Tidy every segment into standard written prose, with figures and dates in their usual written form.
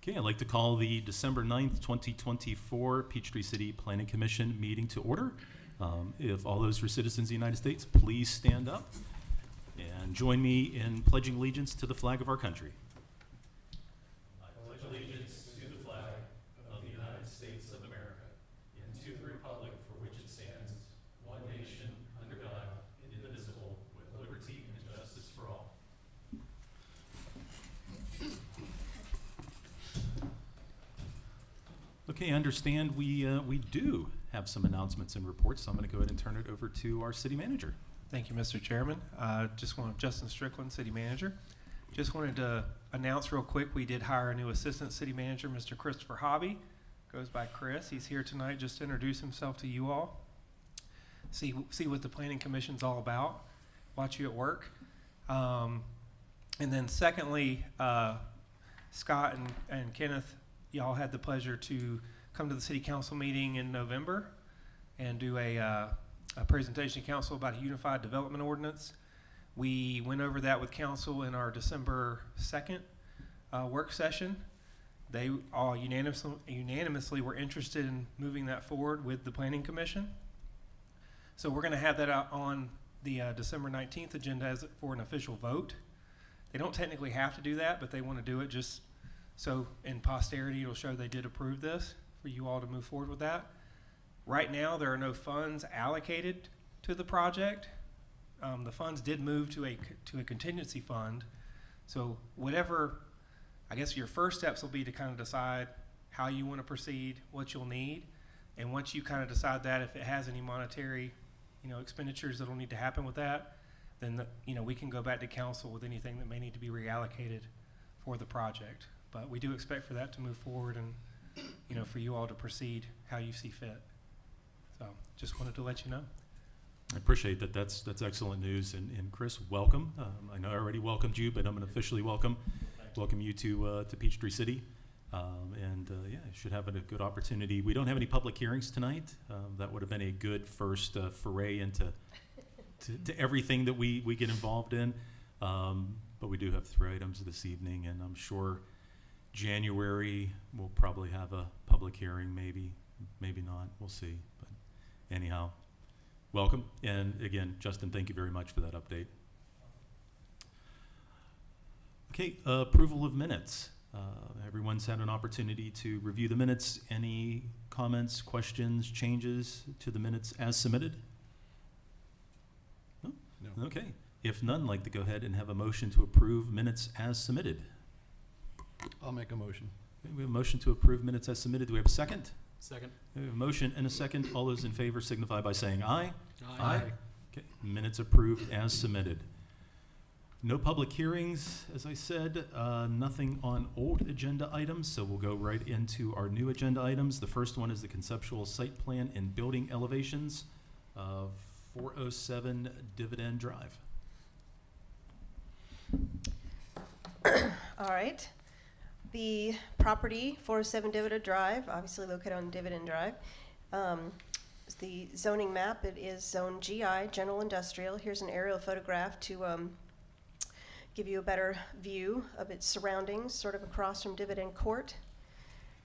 Okay, I'd like to call the December 9th, 2024 Peachtree City Planning Commission meeting to order. If all those are citizens of the United States, please stand up and join me in pledging allegiance to the flag of our country. I pledge allegiance to the flag of the United States of America and to the republic for which it stands, one nation, under God, indivisible, with liberty and justice for all. Okay, I understand we do have some announcements and reports, so I'm going to go ahead and turn it over to our city manager. Thank you, Mr. Chairman. Justin Strickland, city manager. Just wanted to announce real quick, we did hire a new assistant city manager, Mr. Christopher Hobby. Goes by Chris. He's here tonight just to introduce himself to you all. See what the Planning Commission's all about. Watch you at work. And then secondly, Scott and Kenneth, y'all had the pleasure to come to the city council meeting in November and do a presentation to council about a unified development ordinance. We went over that with council in our December 2nd work session. They all unanimously were interested in moving that forward with the Planning Commission. So we're going to have that out on the December 19th agenda for an official vote. They don't technically have to do that, but they want to do it just so in posterity it'll show they did approve this for you all to move forward with that. Right now there are no funds allocated to the project. The funds did move to a contingency fund. So whatever, I guess your first steps will be to kind of decide how you want to proceed, what you'll need, and once you kind of decide that, if it has any monetary, expenditures that'll need to happen with that, then we can go back to council with anything that may need to be reallocated for the project. But we do expect for that to move forward and for you all to proceed how you see fit. So just wanted to let you know. I appreciate that. That's excellent news. And Chris, welcome. I know I already welcomed you, but I'm going to officially welcome you to Peachtree City. Yeah, should have a good opportunity. We don't have any public hearings tonight. That would have been a good first foray into to everything that we get involved in. But we do have 3 items this evening, and I'm sure January we'll probably have a public hearing, maybe not. We'll see. But anyhow, welcome. And again, Justin, thank you very much for that update. Okay, approval of minutes. Everyone's had an opportunity to review the minutes. Any comments, questions, changes to the minutes as submitted? No? Okay. If none, I'd like to go ahead and have a motion to approve minutes as submitted. I'll make a motion. Okay, we have a motion to approve minutes as submitted. Do we have a second? Second. We have a motion and a second. All those in favor signify by saying aye. Aye. Okay, minutes approved as submitted. No public hearings, as I said, nothing on old agenda items, so we'll go right into our new agenda items. The first one is the conceptual site plan and building elevations of 407 Dividend Drive. All right. The property, 407 Dividend Drive, obviously located on Dividend Drive. The zoning map, it is Zone GI, General Industrial. Here's an aerial photograph to give you a better view of its surroundings, sort of across from Dividend Court.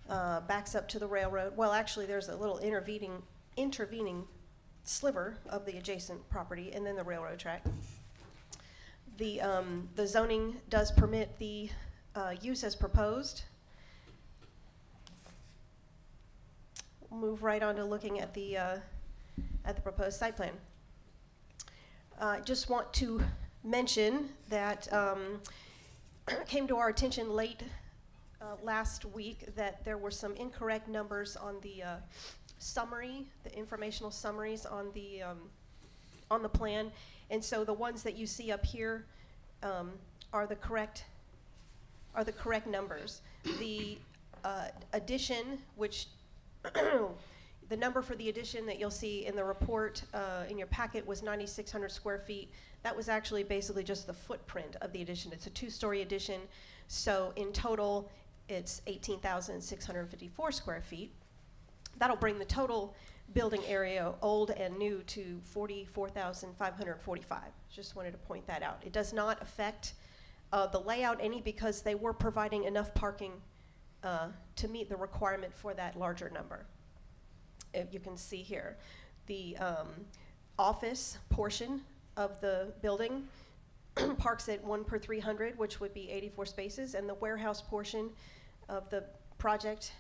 Backs up to the railroad. Well, actually, there's a little intervening sliver of the adjacent property, and then the railroad track. The zoning does permit the use as proposed. We'll move right on to looking at the proposed site plan. Just want to mention that came to our attention late last week that there were some incorrect numbers on the summary, the informational summaries on the plan, and so the ones that you see up here are the correct numbers. The addition, which the number for the addition that you'll see in the report in your packet was 9,600 square feet. That was actually basically just the footprint of the addition. It's a 2-story addition, so in total it's 18,654 square feet. That'll bring the total building area, old and new, to 44,545. Just wanted to point that out. It does not affect the layout any, because they were providing enough parking to meet the requirement for that larger number. If you can see here, the office portion of the building parks at 1 per 300, which would be 84 spaces, and the warehouse portion of the project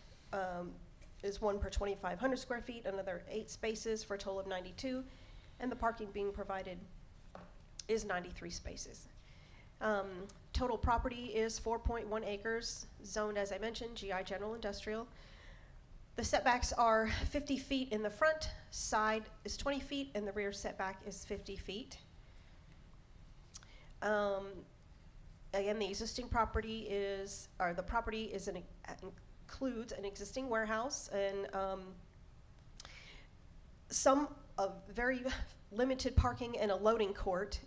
is 1 per 2,500 square feet, another 8 spaces for a total of 92, and the parking being provided is 93 spaces. Total property is 4.1 acres, zoned, as I mentioned, GI General Industrial. The setbacks are 50 feet in the front, side is 20 feet, and the rear setback is 50 feet. Again, the existing property is, or the property is includes an existing warehouse and some very limited parking and a loading court,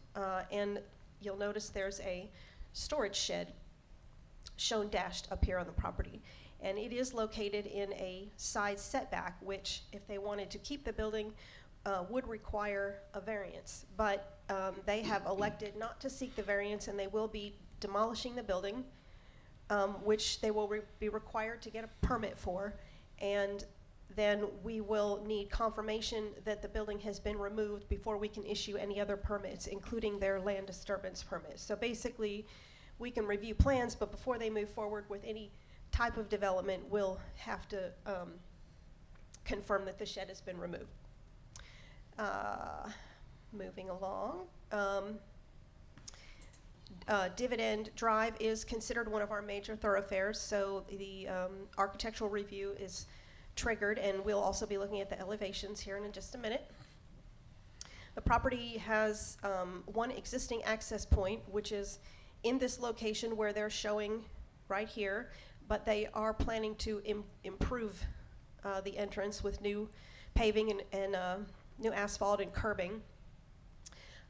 and you'll notice there's a storage shed shown dashed up here on the property. And it is located in a side setback, which, if they wanted to keep the building, would require a variance. But they have elected not to seek the variance, and they will be demolishing the building, which they will be required to get a permit for. And then we will need confirmation that the building has been removed before we can issue any other permits, including their land disturbance permits. So basically, we can review plans, but before they move forward with any type of development, we'll have to confirm that the shed has been removed. Moving along. Dividend Drive is considered one of our major thoroughfares, so the architectural review is triggered, and we'll also be looking at the elevations here in just a minute. The property has one existing access point, which is in this location where they're showing right here, but they are planning to improve the entrance with new paving and new asphalt and curbing.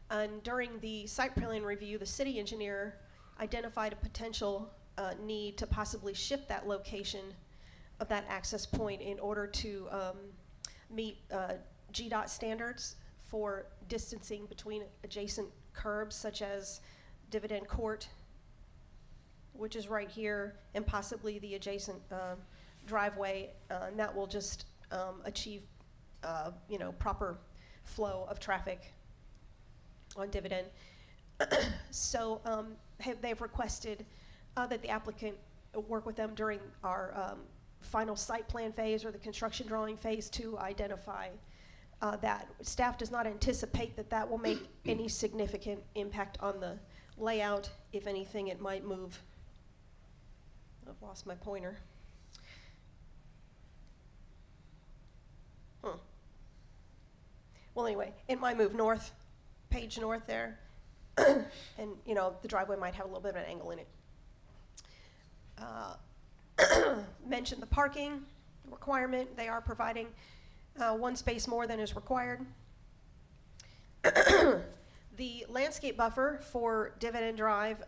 And during the site plan review, the city engineer identified a potential need to possibly shift that location of that access point in order to meet GDOT standards for distancing between adjacent curbs, such as Dividend Court, which is right here, and possibly the adjacent driveway, and that will just achieve proper flow of traffic on Dividend. So they've requested that the applicant work with them during our final site plan phase or the construction drawing phase to identify that. Staff does not anticipate that that will make any significant impact on the layout. If anything, it might move. I've lost my pointer. Well, anyway, it might move north, page north there, and the driveway might have a little bit of an angle in it. Mentioned the parking requirement. They are providing 1 space more than is required. The landscape buffer for Dividend Drive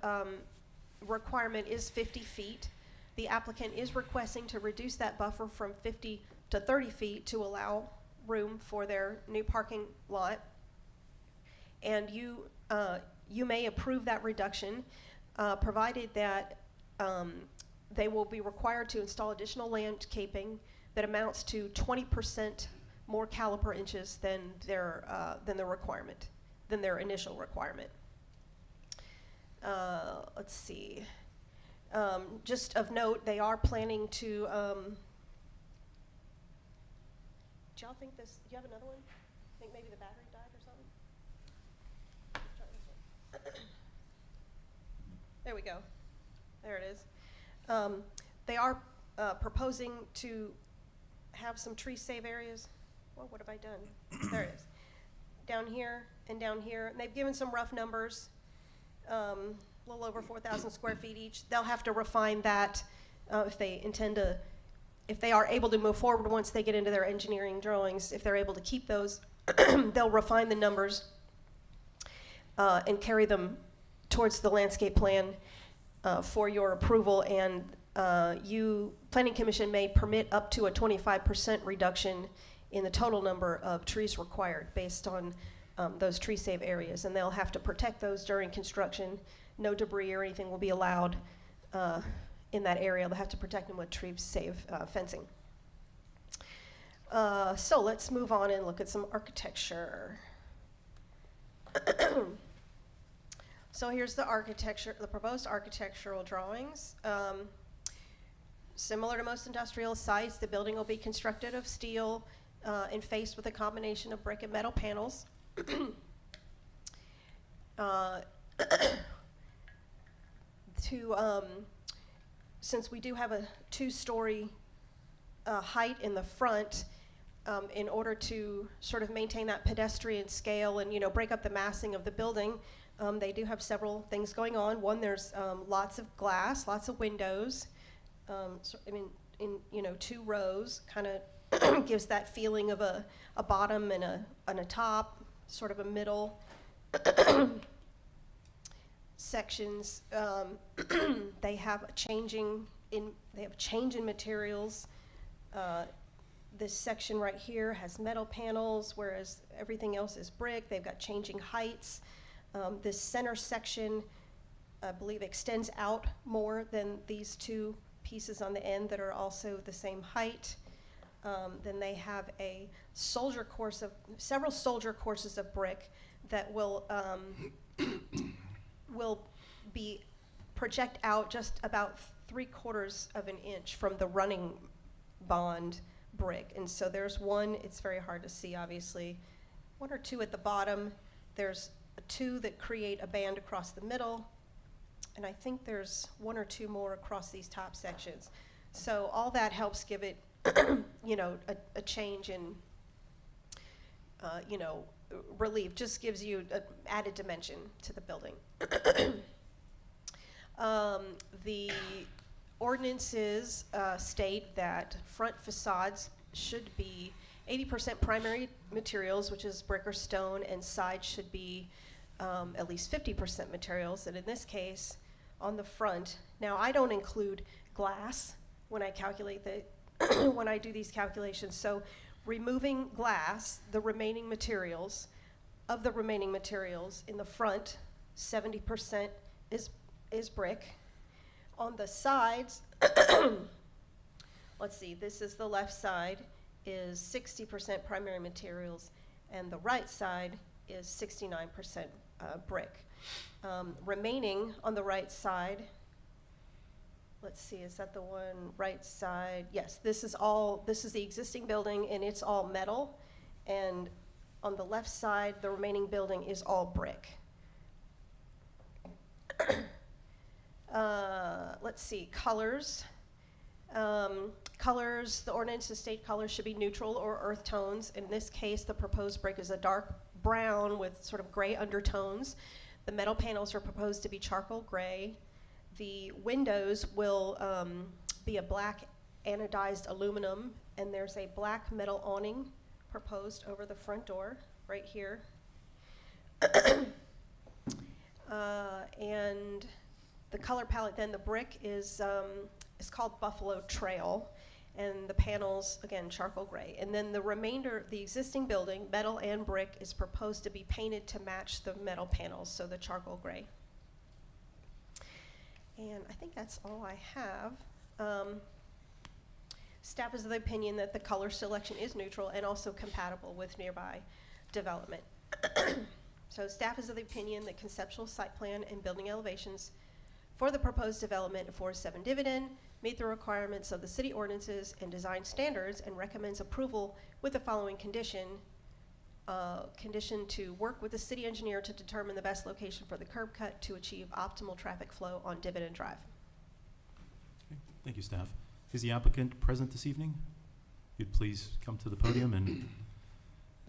requirement is 50 feet. The applicant is requesting to reduce that buffer from 50 to 30 feet to allow room for their new parking lot. And you may approve that reduction, provided that they will be required to install additional landscaping that amounts to 20% more caliper inches than their requirement, than their initial requirement. Let's see. Just of note, they are planning to. Do y'all think this? Do you have another one? I think maybe the battery died or something. Try this one. There we go. There it is. They are proposing to have some tree save areas. Well, what have I done? There it is. Down here and down here. And they've given some rough numbers. A little over 4,000 square feet each. They'll have to refine that if they intend to, if they are able to move forward once they get into their engineering drawings. If they're able to keep those, they'll refine the numbers and carry them towards the landscape plan for your approval. And Planning Commission may permit up to a 25% reduction in the total number of trees required based on those tree save areas. And they'll have to protect those during construction. No debris or anything will be allowed in that area. They'll have to protect them with tree-safe fencing. So let's move on and look at some architecture. So here's the proposed architectural drawings. Similar to most industrial sites, the building will be constructed of steel and faced with a combination of brick and metal panels. Since we do have a 2-story height in the front, in order to sort of maintain that pedestrian scale and, break up the massing of the building, they do have several things going on. One, there's lots of glass, lots of windows. In 2 rows, kind of gives that feeling of a bottom and a top, sort of a middle. Sections, they have a change in materials. This section right here has metal panels, whereas everything else is brick. They've got changing heights. This center section, I believe, extends out more than these 2 pieces on the end that are also the same height. Then they have several soldier courses of brick that will be project out just about 3/4 of an inch from the running bond brick. And so there's one, it's very hard to see obviously, 1 or 2 at the bottom. There's 2 that create a band across the middle, and I think there's 1 or 2 more across these top sections. So all that helps give it a change in relief, just gives you an added dimension to the building. The ordinances state that front facades should be 80% primary materials, which is brick or stone, and sides should be at least 50% materials. And in this case, on the front, now I don't include glass when I calculate when I do these calculations. So removing glass, the remaining materials in the front, 70% is brick. On the sides, let's see, this is the left side, is 60% primary materials, and the right side is 69% brick. Remaining on the right side, let's see, is that the one right side? Yes, this is the existing building, and it's all metal. And on the left side, the remaining building is all brick. Let's see, colors. Colors, the ordinances state colors should be neutral or earth tones. In this case, the proposed brick is a dark brown with sort of gray undertones. The metal panels are proposed to be charcoal gray. The windows will be a black anodized aluminum, and there's a black metal awning proposed over the front door right here. And the color palette, then, the brick is called Buffalo Trail, and the panels, again, charcoal gray. And then the remainder, the existing building, metal and brick, is proposed to be painted to match the metal panels, so the charcoal gray. And I think that's all I have. Staff is of the opinion that the color selection is neutral and also compatible with nearby development. So staff is of the opinion that conceptual site plan and building elevations for the proposed development of 407 Dividend meet the requirements of the city ordinances and design standards, and recommends approval with the following condition. Condition to work with the city engineer to determine the best location for the curb cut to achieve optimal traffic flow on Dividend Drive. Okay, thank you, staff. Is the applicant present this evening? If you'd please come to the podium and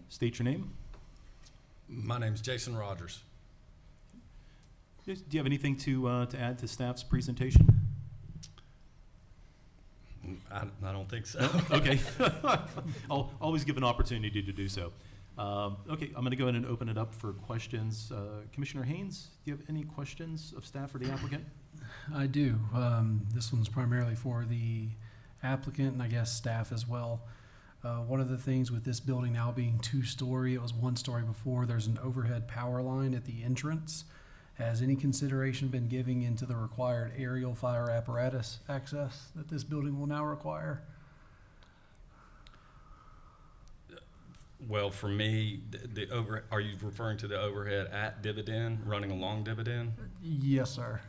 state your name. My name's Jason Rogers. Do you have anything to add to staff's presentation? I don't think so. No? Okay. I'll always give an opportunity to do so. Okay, I'm going to go ahead and open it up for questions. Commissioner Haynes, do you have any questions of staff or the applicant? I do. This one's primarily for the applicant and I guess staff as well. One of the things with this building now being 2-story, it was 1 story before, there's an overhead power line at the entrance. Has any consideration been given into the required aerial fire apparatus access that this building will now require? Well, for me, are you referring to the overhead at Dividend, running along Dividend? Yes, sir.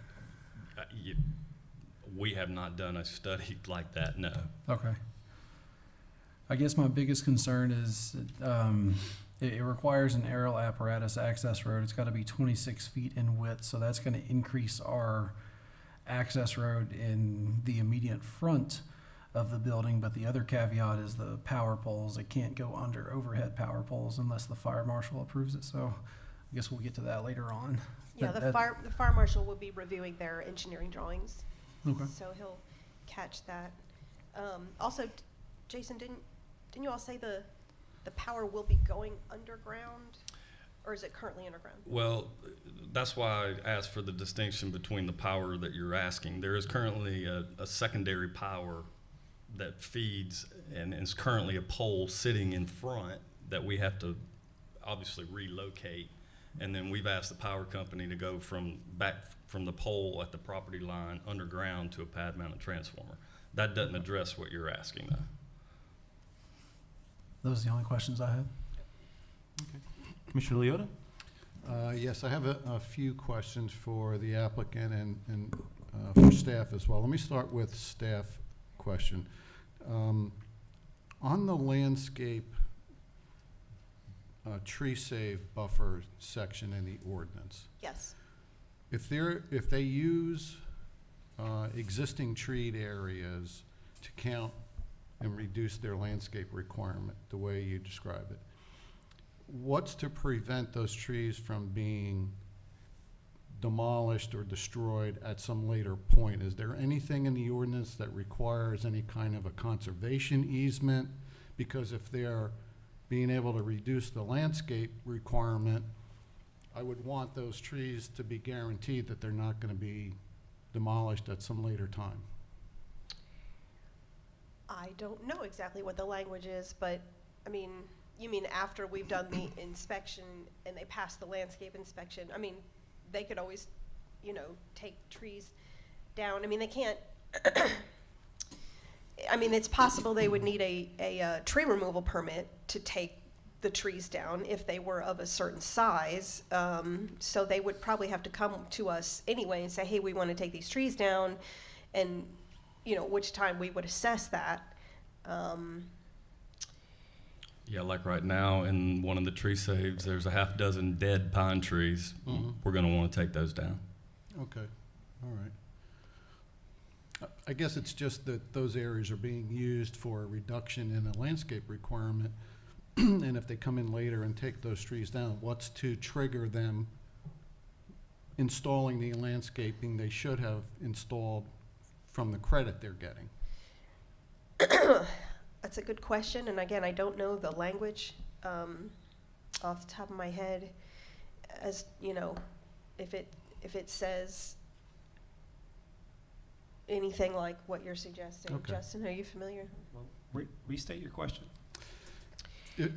We have not done a study like that, no. Okay. I guess my biggest concern is it requires an aerial apparatus access road. It's got to be 26 feet in width, so that's going to increase our access road in the immediate front of the building. But the other caveat is the power poles. It can't go under overhead power poles unless the fire marshal approves it. So I guess we'll get to that later on. Yeah, That- the fire marshal will be reviewing their engineering drawings, Okay. so he'll catch that. Also, Jason, didn't you all say the power will be going underground, or is it currently underground? Well, that's why I asked for the distinction between the power that you're asking. There is currently a secondary power that feeds, and is currently a pole sitting in front that we have to obviously relocate. And then we've asked the power company to go back from the pole at the property line underground to a pad mounted transformer. That doesn't address what you're asking though. Those are the only questions I have. Commissioner Leota? Yes, I have a few questions for the applicant and for staff as well. Let me start with staff question. On the landscape tree save buffer section in the ordinance, Yes. if they use existing treed areas to count and reduce their landscape requirement the way you describe it, what's to prevent those trees from being demolished or destroyed at some later point? Is there anything in the ordinance that requires any kind of a conservation easement? Because if they're being able to reduce the landscape requirement, I would want those trees to be guaranteed that they're not going to be demolished at some later time. I don't know exactly what the language is, but, I mean, you mean after we've done the inspection and they pass the landscape inspection? I mean, they could always, take trees down. I mean, they can't, I mean, it's possible they would need a tree removal permit to take the trees down if they were of a certain size. So they would probably have to come to us anyway and say, hey, we want to take these trees down, and, which time we would assess that. Yeah, like right now in one of the tree saves, there's a half dozen dead pine trees. Mhm. We're gonna wanna take those down. Okay, all right. I guess it's just that those areas are being used for a reduction in a landscape requirement. And if they come in later and take those trees down, what's to trigger them installing the landscaping they should have installed from the credit they're getting? That's a good question, and again, I don't know the language off the top of my head. As if it says anything like what you're suggesting. Okay. Justin, are you familiar? Well, restate your question.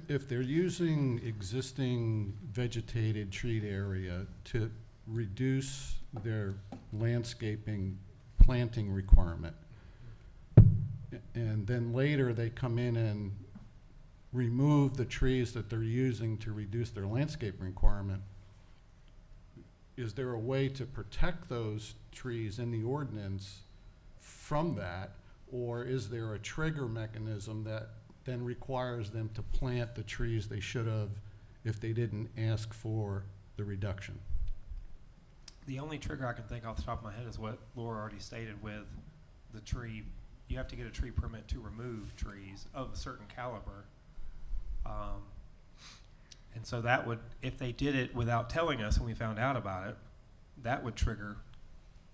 If they're using existing vegetated treed area to reduce their landscaping planting requirement, and then later they come in and remove the trees that they're using to reduce their landscape requirement, is there a way to protect those trees in the ordinance from that? Or is there a trigger mechanism that then requires them to plant the trees they should have if they didn't ask for the reduction? The only trigger I can think off the top of my head is what Laura already stated with the tree. You have to get a tree permit to remove trees of a certain caliber. And so that would, if they did it without telling us and we found out about it, that would trigger,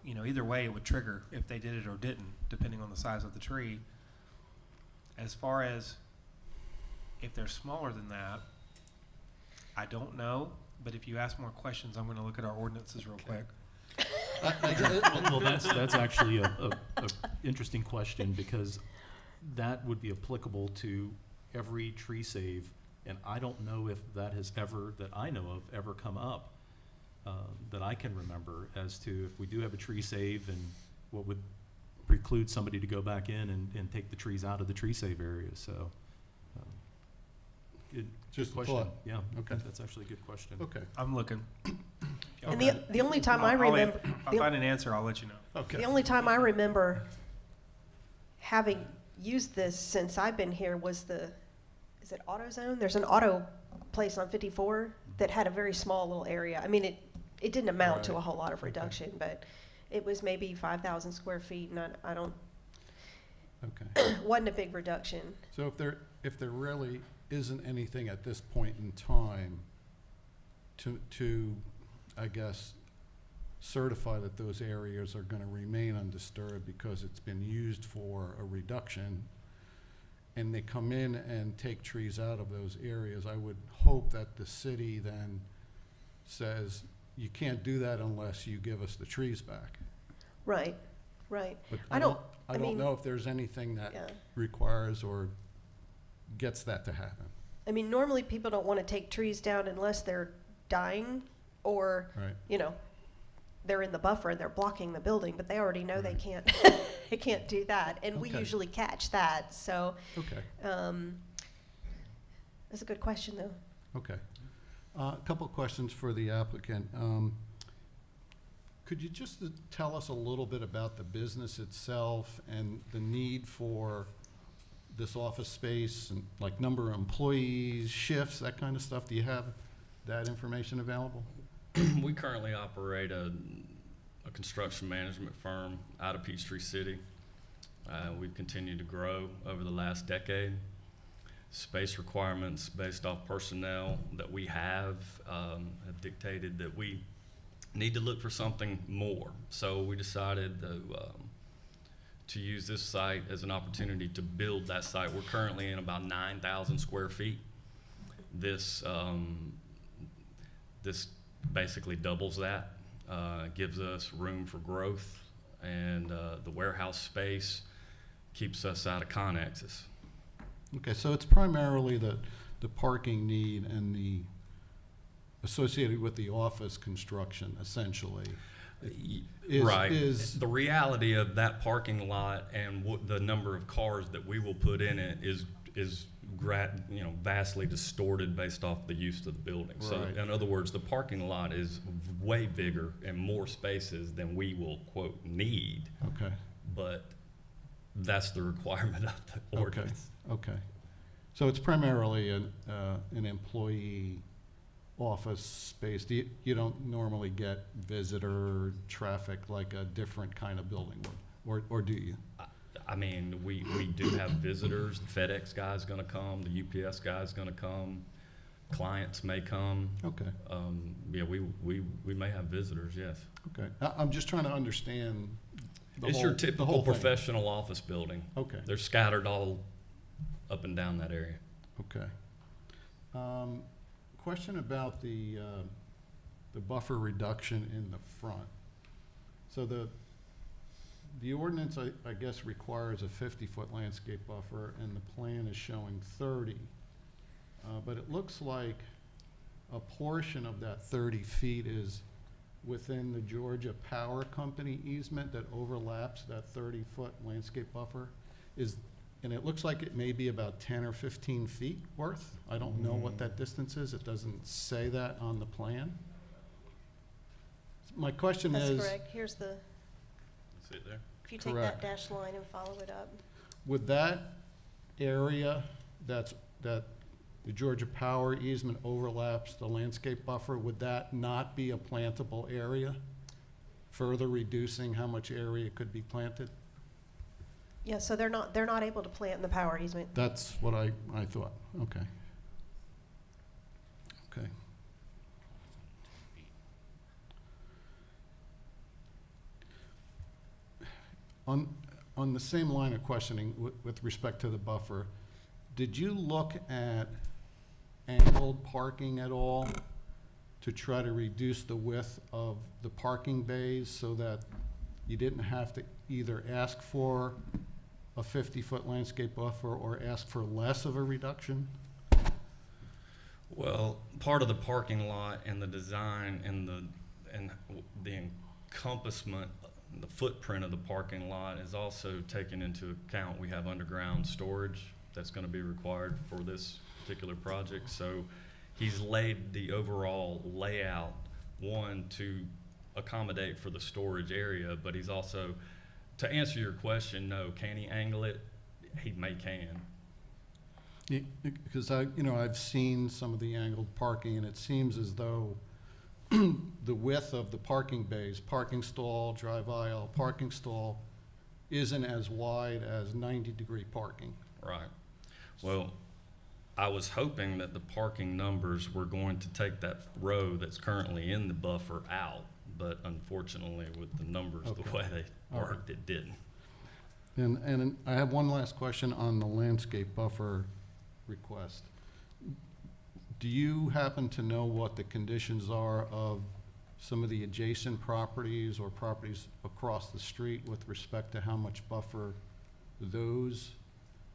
either way it would trigger if they did it or didn't, depending on the size of the tree. As far as if they're smaller than that, I don't know, but if you ask more questions, I'm going to look at our ordinances real quick. Well, that's actually a interesting question, because that would be applicable to every tree save, and I don't know if that has ever, that I know of, ever come up. that I can remember as to if we do have a tree save and what would preclude somebody to go back in and take the trees out of the tree save area. So, good Just a question. thought. Yeah, Okay. that's actually a good question. Okay, I'm looking. And the only time I I'll an- remember, If I the- find an answer, I'll let you know. okay. the only time I remember having used this since I've been here was is it AutoZone? There's an auto place on 54 that had a very small little area. I mean, it didn't amount to a Right. whole lot of reduction, but it was maybe 5,000 square feet, and I don't, Okay. wasn't a big reduction. So if there really isn't anything at this point in time to, I guess, certify that those areas are gonna remain undisturbed because it's been used for a reduction, and they come in and take trees out of those areas, I would hope that the city then says, you can't do that unless you give us the trees back. Right, right. But I I don't- don't know if there's anything that Yeah. requires or gets that to happen. I mean, normally people don't want to take trees down unless they're dying or, Right. you know, they're in the buffer and they're blocking the building, but they already know they Right. can't, they can't do that. And we Okay. usually catch that, so, Okay, that's a good question, though. okay. A couple of questions for the applicant. Could you just tell us a little bit about the business itself and the need for this office space and like number of employees, shifts, that kind of stuff? Do you have that information available? We currently operate a construction management firm out of Peachtree City. We've continued to grow over the last decade. Space requirements based off personnel that we have dictated that we need to look for something more. So we decided to use this site as an opportunity to build that site. We're currently in about 9,000 square feet. This basically doubles that, gives us room for growth, and the warehouse space keeps us out of connexes. Okay, so it's primarily the parking need and the associated with the office construction, essentially. Right. Is The reality of that parking lot and the number of cars that we will put in it is vastly distorted based off the use of the building. So Right. in other words, the parking lot is way bigger and more spaces than we will, quote, need, okay. but that's the requirement of the ordinance. Okay. So it's primarily an employee office space. You don't normally get visitor traffic like a different kind of building would, or do you? I mean, we do have visitors. The FedEx guy's gonna come, the UPS guy's gonna come, clients may come. Okay, Yeah, we may have visitors, yes. okay. I'm just trying to understand the It's whole, your the typical whole thing. professional office building. Okay, They're scattered all up and down that area. okay. Question about the buffer reduction in the front. So the ordinance, I guess, requires a 50-foot landscape buffer, and the plan is showing 30. But it looks like a portion of that 30 feet is within the Georgia Power Company easement that overlaps that 30-foot landscape buffer. And it looks like it may be about 10 or 15 feet worth. I don't know what that distance is. It doesn't say that on the plan. My question That's is, correct. Here's the, See it there? if you take Correct. that dashed line and follow it up. would that area that the Georgia Power easement overlaps the landscape buffer, would that not be a plantable area? Further reducing how much area could be planted? Yeah, so they're not able to plant in the power easement. That's what I thought. Okay. Okay. On the same line of questioning with respect to the buffer, did you look at angled parking at all to try to reduce the width of the parking bays so that you didn't have to either ask for a 50-foot landscape buffer or ask for less of a reduction? Well, part of the parking lot and the design and and the encompassment, the footprint of the parking lot is also taken into account. We have underground storage that's going to be required for this particular project. So he's laid the overall layout, one, to accommodate for the storage area, but he's also, to answer your question, no, can he angle it? He can. Because I've seen some of the angled parking, and it seems as though the width of the parking bays, parking stall, drive aisle, parking stall, isn't as wide as 90-degree parking. Right. Well, I was hoping that the parking numbers were going to take that row that's currently in the buffer out, but unfortunately, with the numbers the Okay. way they All right. worked, it didn't. And I have one last question on the landscape buffer request. Do you happen to know what the conditions are of some of the adjacent properties or properties across the street with respect to how much buffer those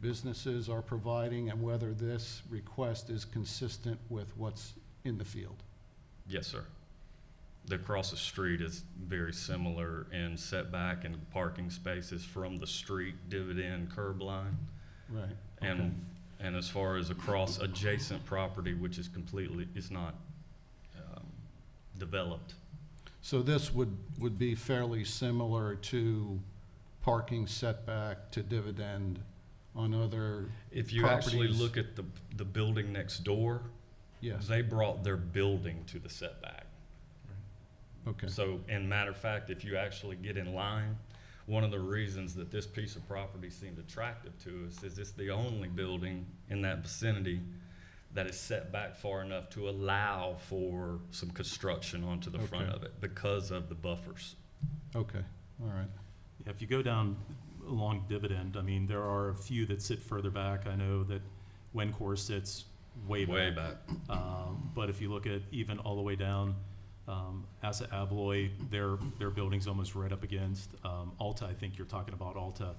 businesses are providing, and whether this request is consistent with what's in the field? Yes, sir. The across the street is very similar in setback and parking spaces from the street dividend curb line. Right. And as far as across adjacent property, which is not developed. So this would be fairly similar to parking setback to dividend on other If you actually properties? look at the building next door, Yes, they brought their building to the setback. okay. So, in matter of fact, if you actually get in line, one of the reasons that this piece of property seemed attractive to us is it's the only building in that vicinity that is set back far enough to allow for some construction onto the front Okay. of it because of the buffers. Okay, all right. Yeah, if you go down along Dividend, I mean, there are a few that sit further back. I know that Wencor sits way back. Way back. But if you look at even all the way down, Asa Abloy, their building's almost right up against, Alta, I think you're talking about Alta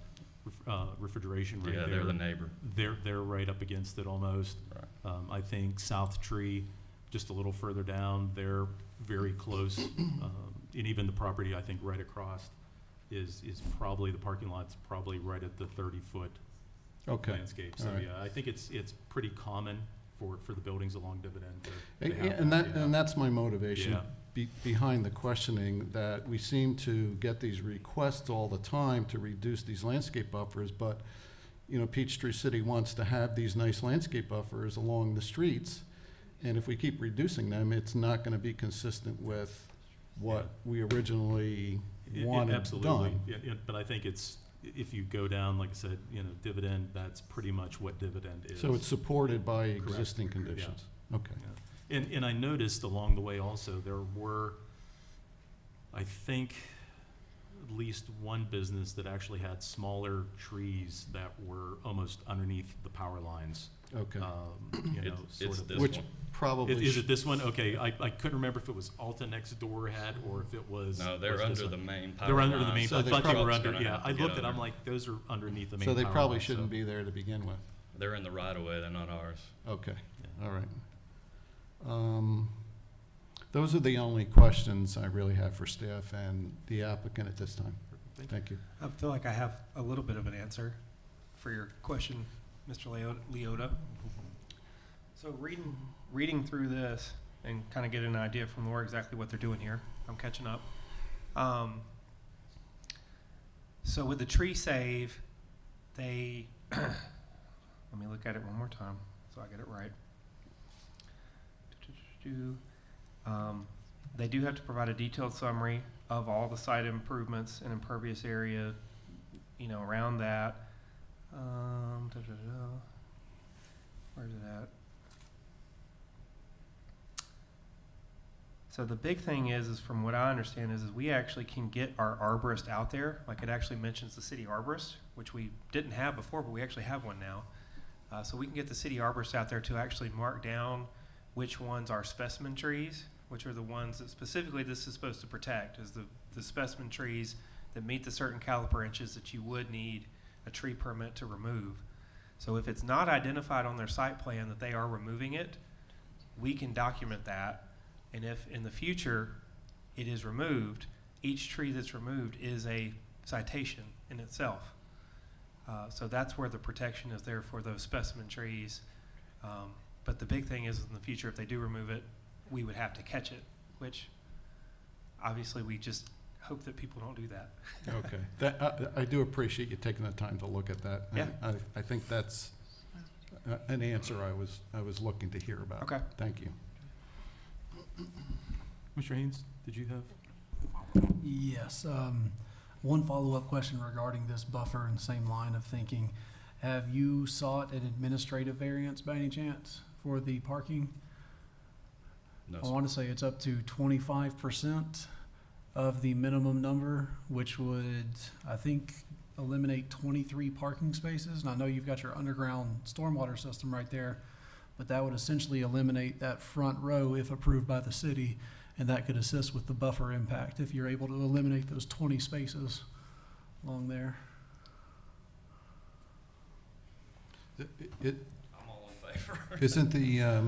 Refrigeration right Yeah, there. they're the neighbor. They're right up against it almost. Right. I think South Tree, just a little further down, they're very close. And even the property, I think, right across is probably, the parking lot's probably right at the 30-foot Okay. landscape. So, all right. yeah, I think it's pretty common for the buildings along Dividend to And have and that, and that's my motivation Yeah. behind the questioning, that we seem to get these requests all the time to reduce these landscape buffers, but, Peachtree City wants to have these nice landscape buffers along the streets, and if we keep reducing them, it's not gonna be consistent with what we originally wanted Absolutely. done. Yeah, but I think if you go down, like I said, Dividend, that's pretty much what Dividend is. So it's supported by Correct. existing conditions? Okay. Yeah. And I noticed along the way also, there were, I think, at least one business that actually had smaller trees that were almost underneath the power lines. Okay. It's Sort of. this Which one. probably. Is it this one? Okay, I couldn't remember if it was Alta next door had, or if it was. No, they're was this under the one. main power They're under the line, main, So I they thought they were truck's under, gonna yeah, have to I get looked at it, I'm under. like, those are underneath the main So power they probably line, so- shouldn't be there to begin with? They're in the right of way, they're not ours. Okay, Yeah. all right. Those are the only questions I really have for staff and the applicant at this time. Thank you. I feel like I have a little bit of an answer for your question, Mr. Leota. So reading through this and kind of getting an idea from Laura exactly what they're doing here, I'm catching up. So with the tree save, they, let me look at it one more time so I get it right. They do have to provide a detailed summary of all the site improvements and impervious area, around that. Where's it at? So the big thing is from what I understand is we actually can get our arborist out there. Like, it actually mentions the city arborist, which we didn't have before, but we actually have one now. So we can get the city arborist out there to actually mark down which ones are specimen trees, which are the ones that specifically this is supposed to protect, is the specimen trees that meet the certain caliper inches that you would need a tree permit to remove. So if it's not identified on their site plan that they are removing it, we can document that. And if in the future, it is removed, each tree that's removed is a citation in itself. So that's where the protection is there for those specimen trees. But the big thing is in the future, if they do remove it, we would have to catch it, which obviously we just hope that people don't do that. Okay. I do appreciate you taking the time to look at that. Yeah. I think that's an answer I was looking to hear about. Okay. Thank you. Mr. Haynes, did you have? Yes. One follow-up question regarding this buffer and same line of thinking. Have you sought an administrative variance by any chance for the parking? No, I sir. want to say it's up to 25% of the minimum number, which would, I think, eliminate 23 parking spaces. And I know you've got your underground stormwater system right there, but that would essentially eliminate that front row if approved by the city, and that could assist with the buffer impact if you're able to eliminate those 20 spaces along there. It, I'm all in favor. isn't the,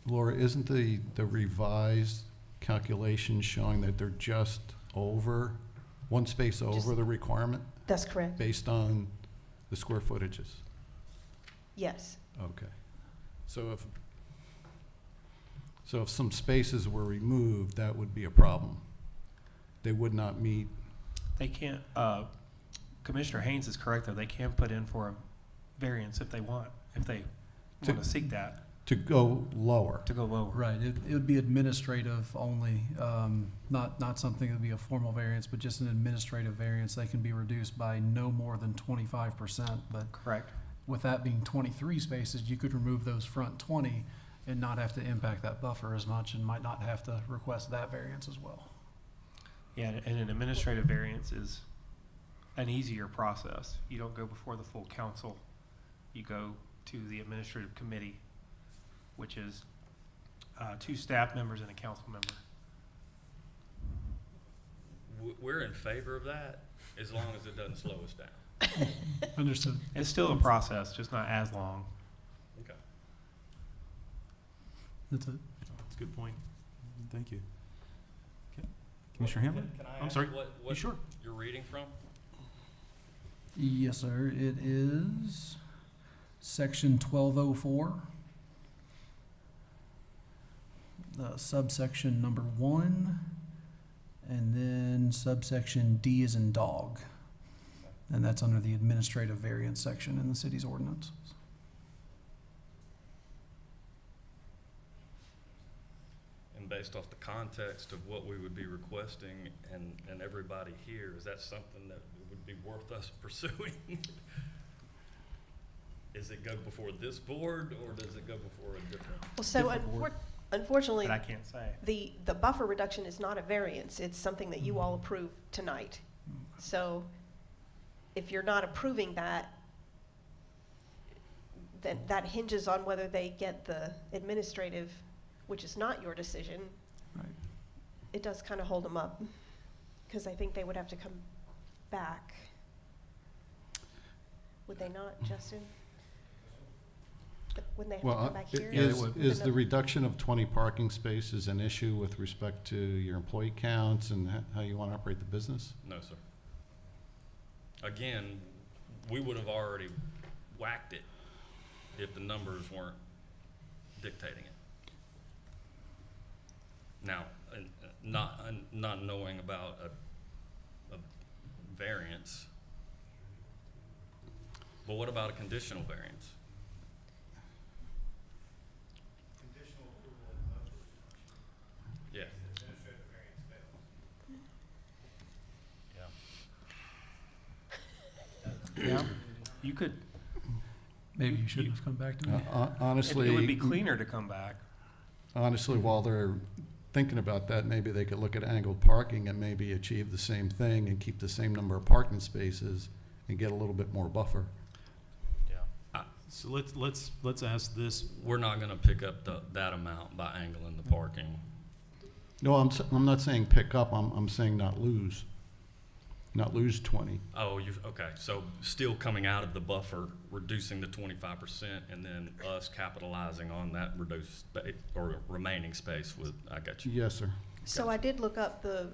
Laura, isn't the revised calculation showing that they're just over, one space over the requirement That's correct. based on the square footages? Yes. Okay. So if some spaces were removed, that would be a problem. They would not meet. They can't, Commissioner Haynes is correct, though. They can put in for a variance if they want to seek that, To go lower. to go lower. Right, it would be administrative only, not something that would be a formal variance, but just an administrative variance. They can be reduced by no more than 25%, but Correct. with that being 23 spaces, you could remove those front 20 and not have to impact that buffer as much and might not have to request that variance as well. Yeah, and an administrative variance is an easier process. You don't go before the full council. You go to the administrative committee, which is 2 staff members and a council member. We're in favor of that as long as it doesn't slow us down. Understood. It's still a process, just not as long. Okay. That's it. That's a good point. Thank you. Okay. Commissioner Hamlin? Can I I'm ask sorry. what Sure. you're reading from? Yes, sir. It is section 1204, subsection number 1, and then subsection D as in dog. And that's under the administrative variance section in the city's ordinance. And based off the context of what we would be requesting and everybody here, is that something that would be worth us pursuing? Is it go before this board or does it go before a different? Well, so Different board. unfortunately, But I can't say. the buffer reduction is not a variance. It's something that you all approve tonight. So if you're not approving that, then that hinges on whether they get the administrative, which is not your decision. Right. It does kind of hold them up, because I think they would have to come back. Would they not, Justin? Wouldn't they have to Well, come back here? Yeah, they would. is the reduction of 20 parking spaces an issue with respect to your employee counts and how you want to operate the business? No, sir. Again, we would have already whacked it if the numbers weren't dictating it. Now, not knowing about a variance, but what about a conditional variance? Yeah. Yeah. You could, Maybe you shouldn't have come back to me. Honestly, it would be cleaner to come back. honestly, while they're thinking about that, maybe they could look at angled parking and maybe achieve the same thing and keep the same number of parking spaces and get a little bit more buffer. So let's ask this. We're not gonna pick up that amount by angling the parking. No, I'm not saying pick up, I'm saying not lose. not lose 20. Oh, okay, so still coming out of the buffer, reducing the 25%, and then us capitalizing on that reduced space, or remaining space with, I got you. Yes, sir. So I did look up the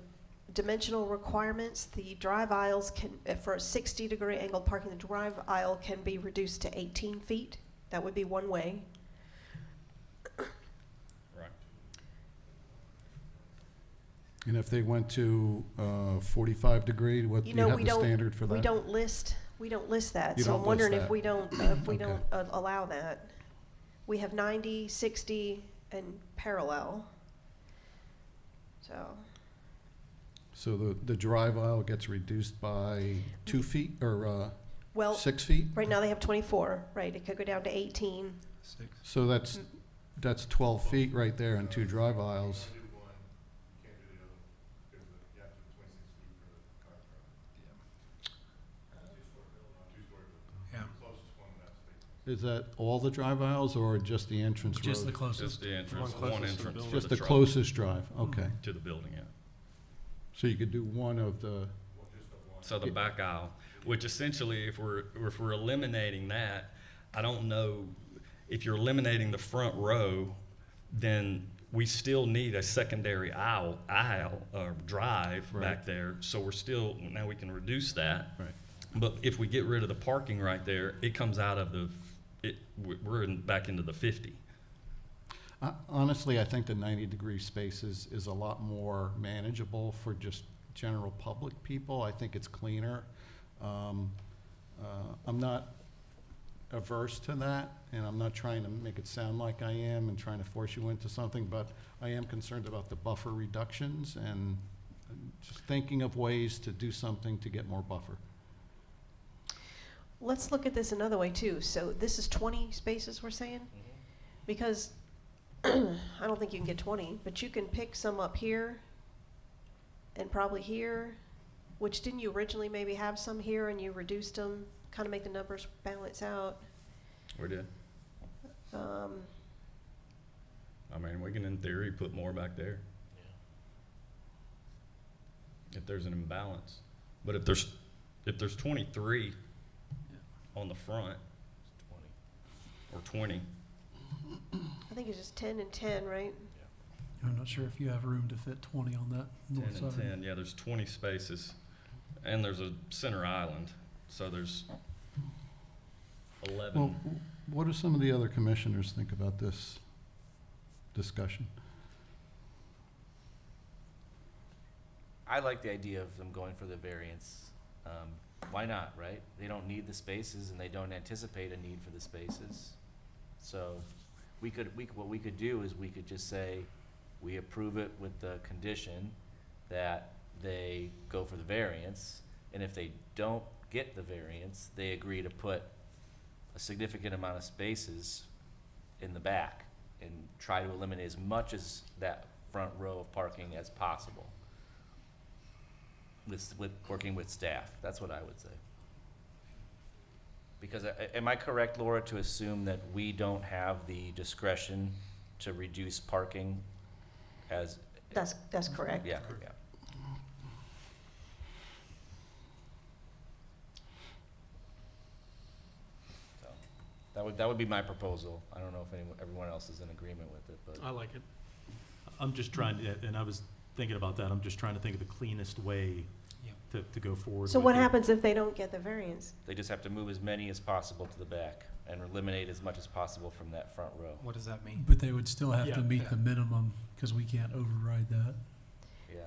dimensional requirements. The drive aisles can, for a 60-degree angled parking, the drive aisle can be reduced to 18 feet. That would be one way. Right. And if they went to 45 degree, what, You you know, have we the don't, standard for that? we don't list that. You So don't I'm wondering list if that. we don't, Okay. allow that. We have 90, 60, and parallel. So the drive aisle gets reduced by 2 feet, or Well, 6 feet? right now they have 24, right? It could go down to 18. 6. So that's 12 feet right there and 2 drive aisles. Yeah. Is that all the drive aisles or just the entrance road? Just the Just closest. the entrance, One one closest to the entrance building. for Just the the truck closest drive, okay. to the building, yeah. So you could do one of the, So the back aisle, which essentially, if we're eliminating that, I don't know, if you're eliminating the front row, then we still need a secondary aisle or drive Right. back there. So we're still, now we can reduce that. right. But if we get rid of the parking right there, it comes out of we're back into the 50. Honestly, I think the 90-degree space is a lot more manageable for just general public people. I think it's cleaner. I'm not averse to that, and I'm not trying to make it sound like I am and trying to force you into something, but I am concerned about the buffer reductions and just thinking of ways to do something to get more buffer. Let's look at this another way too. So this is 20 spaces we're saying? Because I don't think you can get 20, but you can pick some up here and probably here, which didn't you originally maybe have some here and you reduced them, kind of make the numbers balance out? We did. Um, I mean, we can, in theory, put more back there. If there's an imbalance. But if there's 23 on the front, or 20, I think it's just 10 and 10, right? I'm not sure if you have room to fit 20 on that 10 north and side. 10, yeah, there's 20 spaces. And there's a center island, so there's 11. Well, what do some of the other commissioners think about this discussion? I like the idea of them going for the variance. Why not, right? They don't need the spaces and they don't anticipate a need for the spaces. So what we could do is we could just say, we approve it with the condition that they go for the variance. And if they don't get the variance, they agree to put a significant amount of spaces in the back and try to eliminate as much as that front row of parking as possible. With working with staff, that's what I would say. Because am I correct, Laura, to assume that we don't have the discretion to reduce parking as? That's correct. Yeah, yeah. So, that would be my proposal. I don't know if everyone else is in agreement with it, but. I like it. I'm just trying to, and I was thinking about that, I'm just trying to think of the cleanest way to go forward. So with what it. happens if they don't get the variance? They just have to move as many as possible to the back and eliminate as much as possible from that front row. What does that mean? But they would still have Yeah. to meet the minimum, because we can't override that. Yeah.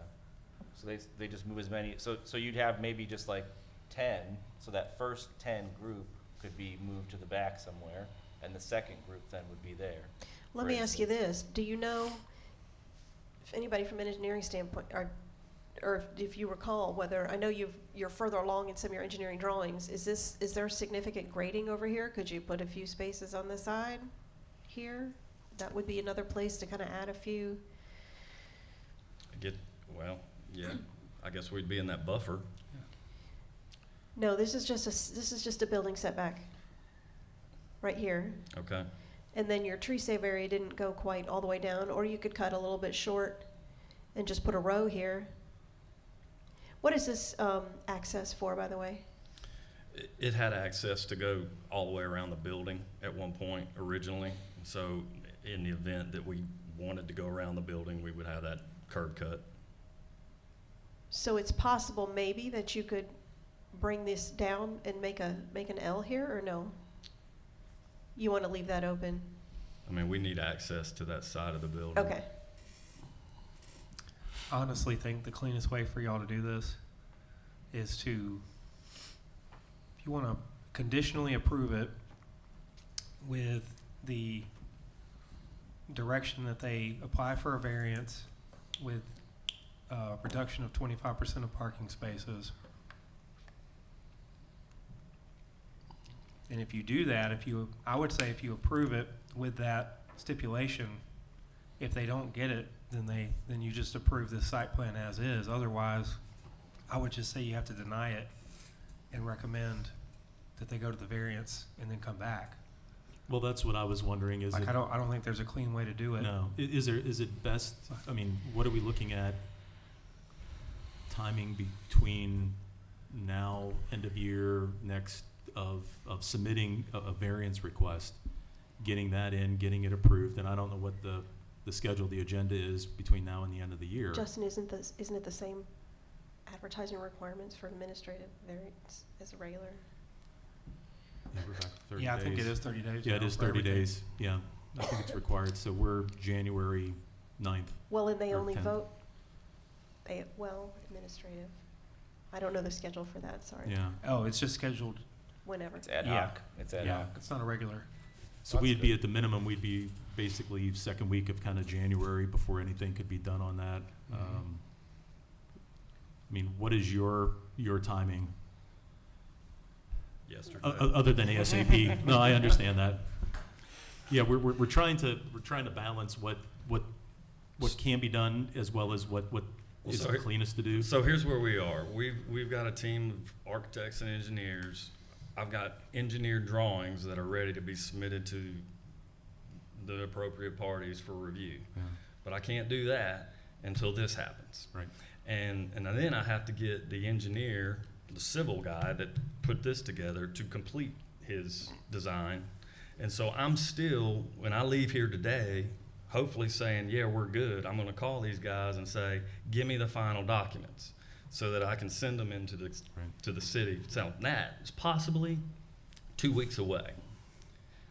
So they just move as many, so you'd have maybe just like 10, so that first 10 group could be moved to the back somewhere, and the second group then would be there. Let for me ask you instance. this. Do you know if anybody from an engineering standpoint, or if you recall whether, I know you're further along in some of your engineering drawings, is there significant grading over here? Could you put a few spaces on the side here? That would be another place to kind of add a few. Yeah, I guess we'd be in that buffer. No, this is just a building setback right here. Okay. And then your tree save area didn't go quite all the way down, or you could cut a little bit short and just put a row here. What is this access for, by the way? It had access to go all the way around the building at one point originally. So in the event that we wanted to go around the building, we would have that curb cut. So it's possible maybe that you could bring this down and make an L here, or no? You want to leave that open? I mean, we need access to that side of the building. Okay. I honestly think the cleanest way for y'all to do this is to, if you want to conditionally approve it with the direction that they apply for a variance with reduction of 25% of parking spaces. And if you do that, I would say if you approve it with that stipulation, if they don't get it, then you just approve the site plan as is. Otherwise, I would just say you have to deny it and recommend that they go to the variance and then come back. Well, that's what I was wondering, is Like, it? I don't think there's a clean way to do it. No. Is it best, I mean, what are we looking at timing between now, end of year, next, of submitting a variance request, getting that in, getting it approved, and I don't know what the schedule, the agenda is between now and the end of the year. Justin, isn't it the same advertising requirements for administrative variance as a regular? Yeah, we're back to 30 Yeah, I think it days. is 30 days. Yeah, it now is for 30 everything. days, yeah. I think it's required, so we're January 9th. Well, and they Or only 10. vote, administrative. I don't know the schedule for that, sorry. Yeah. Oh, it's just scheduled. Whenever. It's ad Yeah. hoc. It's ad Yeah, hoc. it's not a regular. So That's we'd be good. at the minimum, we'd be basically second week of kind of January before anything could be done on that. Mhm. I mean, what is your timing, Yesterday. other than ASAP? No, I understand that. Yeah, we're trying to balance what can be done as well as what is so the cleanest to do. So here's where we are. We've got a team of architects and engineers. I've got engineered drawings that are ready to be submitted to the appropriate parties for review. Yeah. But I can't do that until this happens. Right. And then I have to get the engineer, the civil guy that put this together, to complete his design. And so I'm still, when I leave here today, hopefully saying, yeah, we're good, I'm gonna call these guys and say, give me the final documents so that I can send them into to the city. So that is possibly 2 weeks away.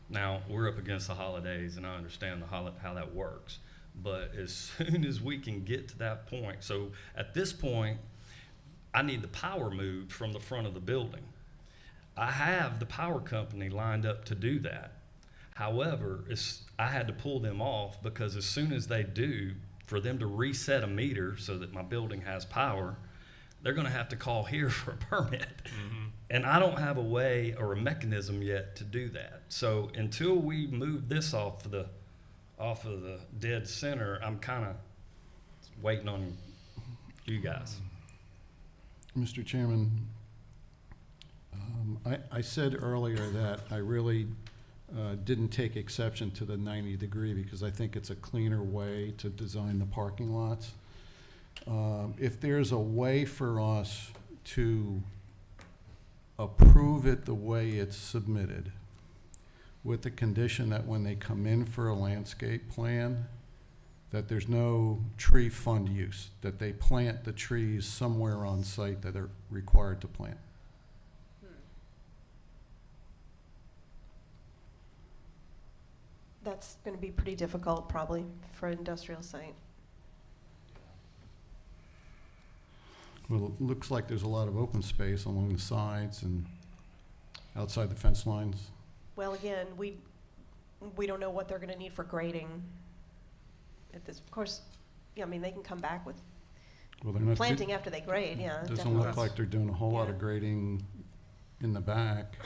Now, we're up against the holidays, and I understand how that works. But as soon as we can get to that point, so at this point, I need the power moved from the front of the building. I have the power company lined up to do that. However, I had to pull them off because as soon as they do, for them to reset a meter so that my building has power, they're gonna have to call here for a permit. Mm-hmm. And I don't have a way or a mechanism yet to do that. So until we move this off of the dead center, I'm kind of waiting on you guys. Mr. Chairman, I said earlier that I really didn't take exception to the 90-degree because I think it's a cleaner way to design the parking lots. If there's a way for us to approve it the way it's submitted, with the condition that when they come in for a landscape plan, that there's no tree fund use, that they plant the trees somewhere on site that they're required to plant. That's going to be pretty difficult, probably, for an industrial site. Well, it looks like there's a lot of open space along the sides and outside the fence lines. Well, again, we don't know what they're going to need for grading. At this, of course, yeah, I mean, they can come back with Well, they're not. planting after they grade, yeah. Doesn't definitely. look like they're doing a whole lot of Yeah. grading in the back.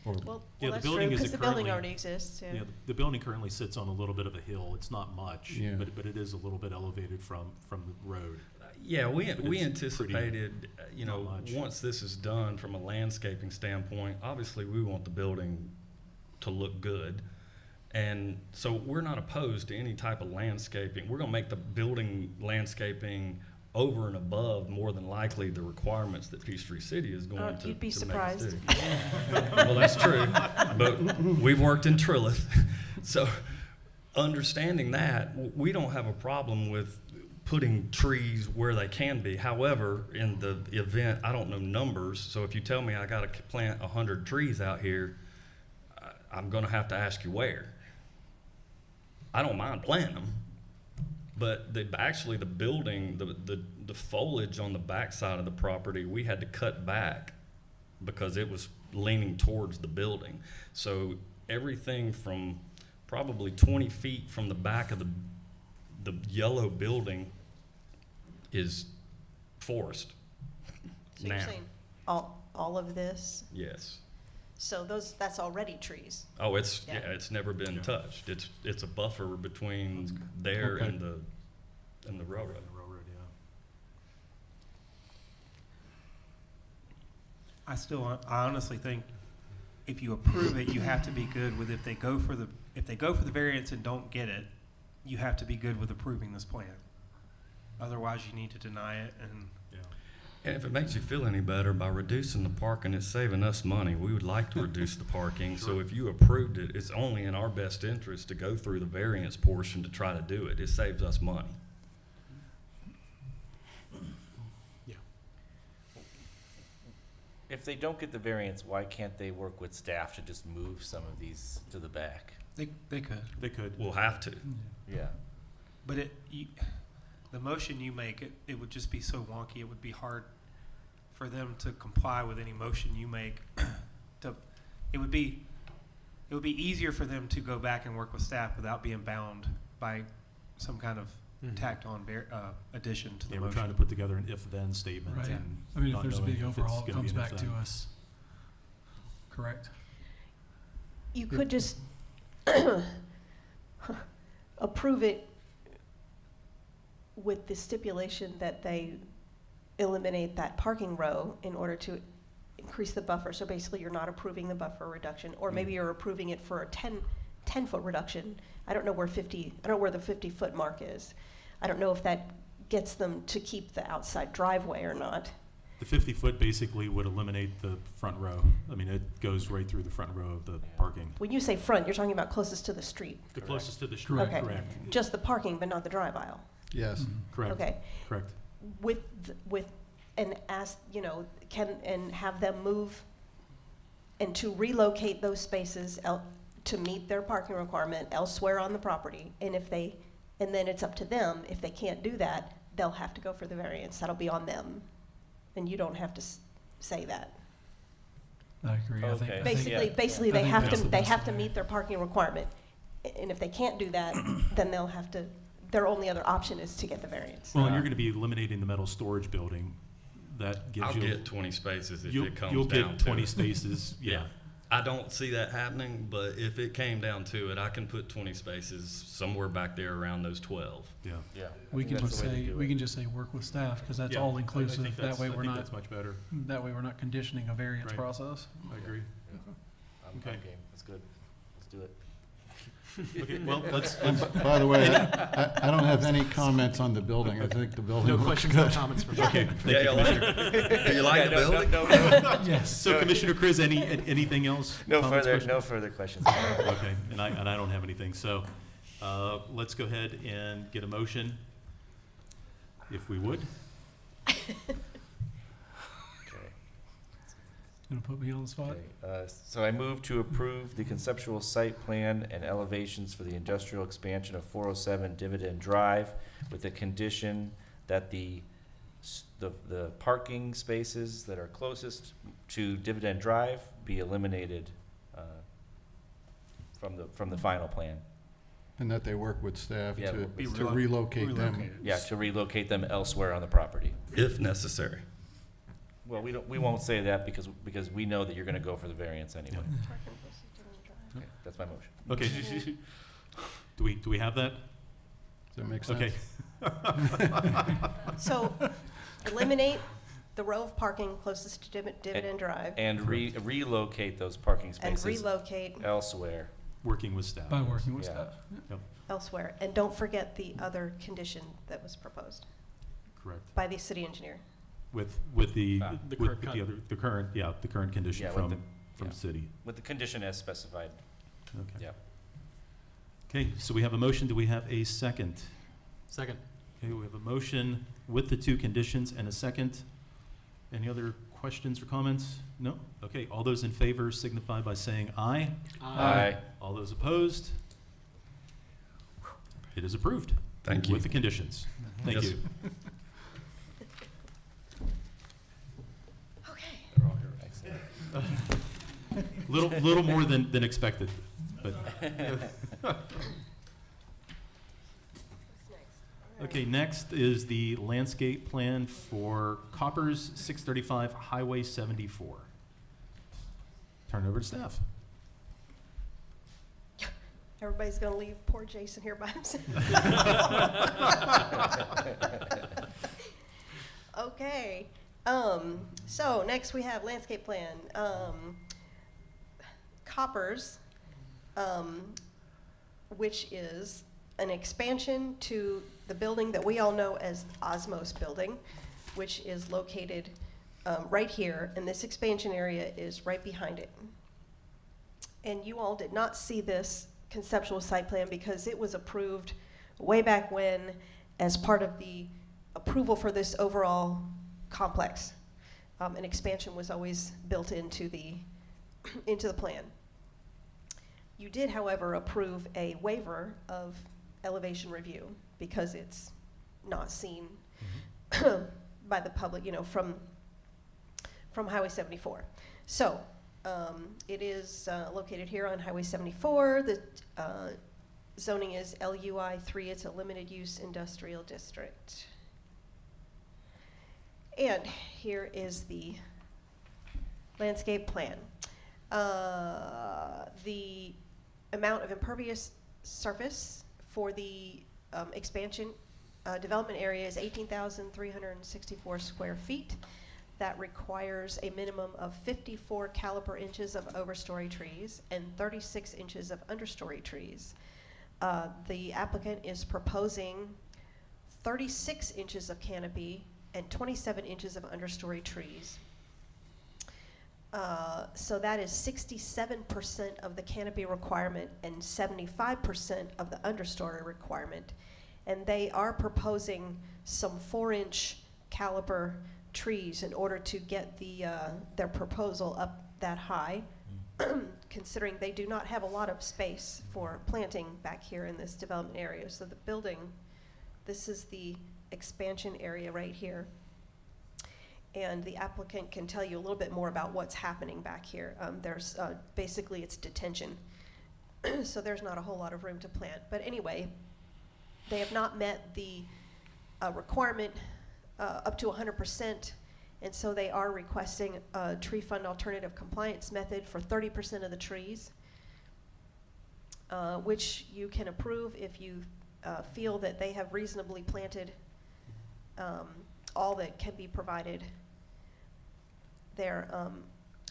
Or, Well, Yeah, the that's building true, isn't because the building currently- already exists, yeah. Yeah, the building currently sits on a little bit of a hill. It's not much, Yeah. but it is a little bit elevated from the road. Yeah, we But it's anticipated, not much. once this is done from a landscaping standpoint, obviously we want the building to look good. And so we're not opposed to any type of landscaping. We're gonna make the building landscaping over and above, more than likely, the requirements that Peachtree City is going to You'd be to make us surprised. do. Well, that's true, but we've worked in Trilith, so understanding that, we don't have a problem with putting trees where they can be. However, in the event, I don't know numbers, so if you tell me I gotta plant 100 trees out here, I'm gonna have to ask you where. I don't mind planting them, but actually the building, the foliage on the backside of the property, we had to cut back because it was leaning towards the building. So everything from probably 20 feet from the back of the yellow building is forest. So you're now. saying all of this? Yes. So that's already trees. Oh, it's Yeah. it's never been Yeah. touched. It's a buffer between there Okay. and the railroad. Railroad, yeah. I honestly think if you approve it, you have to be good with if they go for the variance and don't get it, you have to be good with approving this plan. Otherwise, you need to deny it and. Yeah. And if it makes you feel any better, by reducing the parking, it's saving us money. We would like to reduce the parking, so Sure. if you approved it, it's only in our best interest to go through the variance portion to try to do it. It saves us money. Yeah. If they don't get the variance, why can't they work with staff to just move some of these to the back? They could, They could. We'll have to. Yeah. but the motion you make, it would just be so wonky, it would be hard for them to comply with any motion you make. It would be easier for them to go back and work with staff without being bound by some kind of tacked on addition to the Yeah, we're motion. trying to put together an if-then statement. Right. And I mean, if not there's a knowing big if it's overhaul, it gonna be comes an back to if-then. us. Correct? You could just approve it with the stipulation that they eliminate that parking row in order to increase the buffer. So basically, you're not approving the buffer reduction, or maybe you're approving it for a 10-foot reduction. I don't know where the 50-foot mark is. I don't know if that gets them to keep the outside driveway or not. The 50-foot basically would eliminate the front row. I mean, it goes right through the front row of the parking. When you say front, you're talking about closest to the street. The closest to the street, Correct. Okay. correct. Just the parking, but not the drive aisle. Yes. Mhm. Correct, Okay. correct. And ask, and have them move and to relocate those spaces to meet their parking requirement elsewhere on the property. And then it's up to them. If they can't do that, they'll have to go for the variance. That'll be on them. And you don't have to say that. I agree. I think, Okay. I think, Basically, I they think have that's to, the they best have to way. meet their parking requirement. And if they can't do that, then they'll have to, their only other option is to get the variance. Well, and you're gonna be eliminating the metal storage building. That gives I'll you. get 20 spaces if You'll it comes you'll down get to 20 it. spaces, yeah. I don't see that happening, but if it came down to it, I can put 20 spaces somewhere back there around those 12. Yeah. Yeah. we I can think just that's the way to say, do we it. can just say work with staff, because that's Yeah, all I inclusive. think That way I we're think not, that's much better. that way we're not conditioning a variance Right. process. I agree. I'm Okay. game. That's good. Let's do it. Okay, well, let's, And by the way, I don't have any comments on the building. I think the building No looks questions or good. comments from okay, Yeah, thank you, you like Commissioner. it? Do you like the building? Yes. So Commissioner Chris, anything else? Comments, questions? further questions. Okay, and I don't have anything, so, let's go ahead and get a motion, if we would. Okay. Gonna put me on the spot? Okay, so I move to approve the conceptual site plan and elevations for the industrial expansion of 407 Dividend Drive with the condition that the parking spaces that are closest to Dividend Drive be eliminated from the final plan. And that they work with staff Yeah, to Be to relocate them. relocated. Yeah, to relocate them elsewhere on the property. If necessary. Well, we won't say that because we know that you're gonna go for the variance anyway. Okay, that's my motion. Okay. Do we have that? Does that make sense? Okay. So eliminate the row of parking closest to Dividend Drive And relocate those parking and spaces relocate elsewhere. Working with staff. By working with Yeah. staff. elsewhere. And don't forget the other condition that was proposed. Correct. by the city engineer. With the, Ah. with current the con- other, the current condition Yeah, with from yeah. city. With the condition as specified. Okay. Yeah. Okay, so we have a motion. Do we have a second? Second. Okay, we have a motion with the two conditions and a second. Any other questions or comments? No? Okay, all those in favor signify by saying aye. Aye. All those opposed? It is approved. Thank you. With the conditions. Thank Yes. you. Okay. They're all here. Excellent. Little more than expected, but. Okay, next is the landscape plan for Coppers 635 Highway 74. Turn it over to staff. Everybody's gonna leave poor Jason here by himself. Okay, so next we have landscape plan. Coppers, which is an expansion to the building that we all know as Osmos Building, which is located right here, and this expansion area is right behind it. And you all did not see this conceptual site plan because it was approved way back when as part of the approval for this overall complex. An expansion was always built into the plan. You did, however, approve a waiver of elevation review because it's not seen by the public, from Highway 74. So it is located here on Highway 74. The zoning is LUI 3. It's a limited use industrial district. And here is the landscape plan. The amount of impervious surface for the expansion development area is 18,364 square feet. That requires a minimum of 54 caliper inches of overstory trees and 36 inches of understory trees. The applicant is proposing 36 inches of canopy and 27 inches of understory trees. So that is 67% of the canopy requirement and 75% of the understory requirement. And they are proposing some 4-inch caliper trees in order to get their proposal up that high, considering they do not have a lot of space for planting back here in this development area. So the building, this is the expansion area right here. And the applicant can tell you a little bit more about what's happening back here. There's basically it's detention. So there's not a whole lot of room to plant. But anyway, they have not met the requirement up to 100%. And so they are requesting a tree fund alternative compliance method for 30% of the trees, which you can approve if you feel that they have reasonably planted all that can be provided there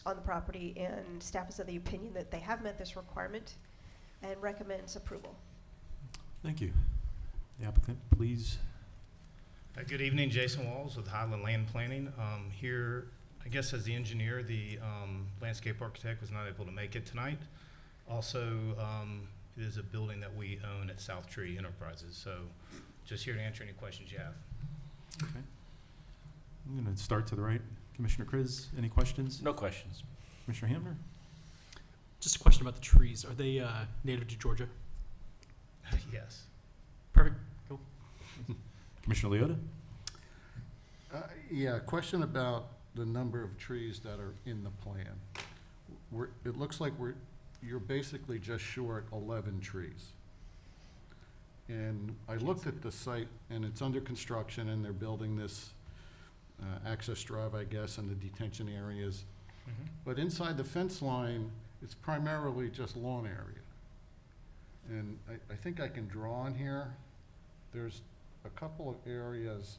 on the property, and staff is of the opinion that they have met this requirement and recommends approval. Thank you. The applicant, please. Good evening, Jason Walls with Highland Land Planning. Here, I guess as the engineer, the landscape architect was not able to make it tonight. Also, it is a building that we own at South Tree Enterprises, so just here to answer any questions you have. Okay. I'm going to start to the right. Commissioner Kriz, any questions? No questions. Commissioner Hamner? Just a question about the trees. Are they native to Georgia? Yes. Perfect. Cool. Commissioner Leota? Yeah, question about the number of trees that are in the plan. It looks like you're basically just short 11 trees. And I looked at the site, and it's under construction, and they're building this access drive, I guess, and the detention areas. Mm-hmm. But inside the fence line, it's primarily just lawn area. And I think I can draw on here. There's a couple of areas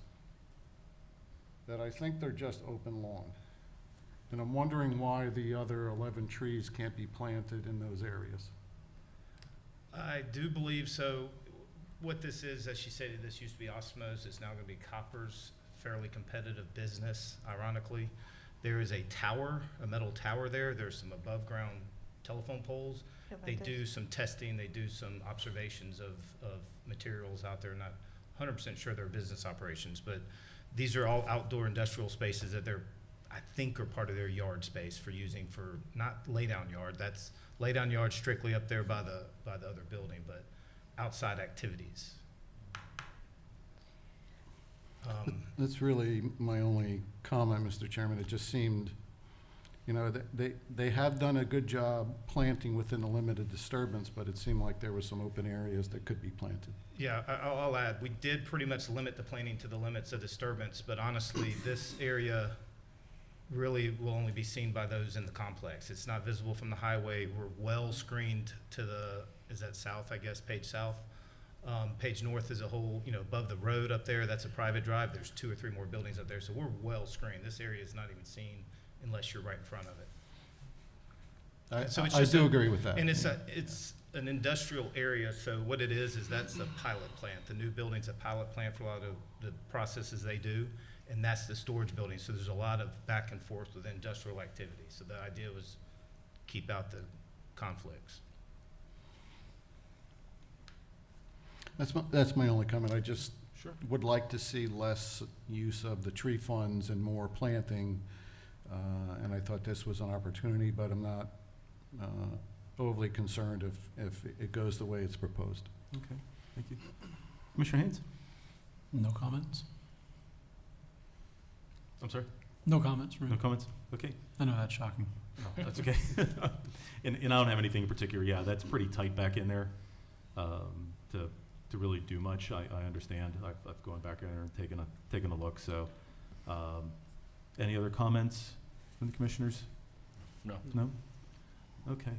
that I think they're just open lawn. And I'm wondering why the other 11 trees can't be planted in those areas. I do believe so. What this is, as she stated, this used to be Osmos. It's now going to be Coppers fairly competitive business, ironically. There is a tower, a metal tower there. There's some above-ground telephone poles. If I They could- do some testing, they do some observations of materials out there. Not 100% sure they're business operations, but these are all outdoor industrial spaces that they're, I think, are part of their yard space for using for, not lay-down yard. That's lay-down yard strictly up there by the other building, but outside activities. That's really my only comment, Mr. Chairman. It just seemed, you know, they have done a good job planting within the limited disturbance, but it seemed like there were some open areas that could be planted. Yeah, I'll add, we did pretty much limit the planting to the limits of disturbance, but honestly, this area really will only be seen by those in the complex. It's not visible from the highway. We're well screened to the, is that south, I guess, Page South? Page North is a whole, you know, above the road up there, that's a private drive. There's 2 or 3 more buildings up there, so we're well screened. This area is not even seen unless you're right in front of it. So it's I just do a- agree with that. And it's an industrial area, so what it is that's the pilot plant. The new building's a pilot plant for a lot of the processes they do, and that's the storage building. So there's a lot of back and forth with industrial activity. So the idea was keep out the conflicts. That's my only comment. I just Sure. would like to see less use of the tree funds and more planting. And I thought this was an opportunity, but I'm not overly concerned if it goes the way it's proposed. Okay, thank you. Commissioner Haynes? No comments? I'm sorry? No comments. No comments? Okay. I know that's shocking. No, that's okay. And I don't have anything in particular. Yeah, that's pretty tight back in there to really do much. I understand. I've gone back in there and taken a look. So, any other comments from the commissioners? No. No? Okay.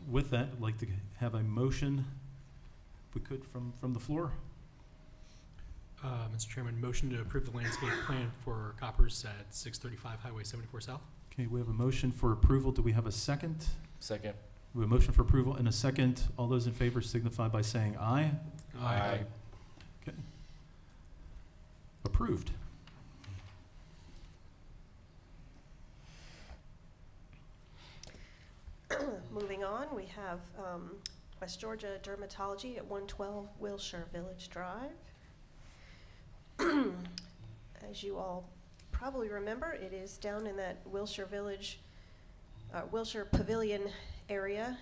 With that, I'd like to have a motion, if we could, from the floor. Mr. Chairman, motion to approve the landscape plan for Coppers at 635 Highway 74 South. Okay, we have a motion for approval. Do we have a second? Second. We have a motion for approval and a second. All those in favor signify by saying aye. Aye. Okay. Approved. Moving on, we have West Georgia Dermatology at 112 Wilshire Village Drive. As you all probably remember, it is down in that Wilshire Village, Wilshire Pavilion area,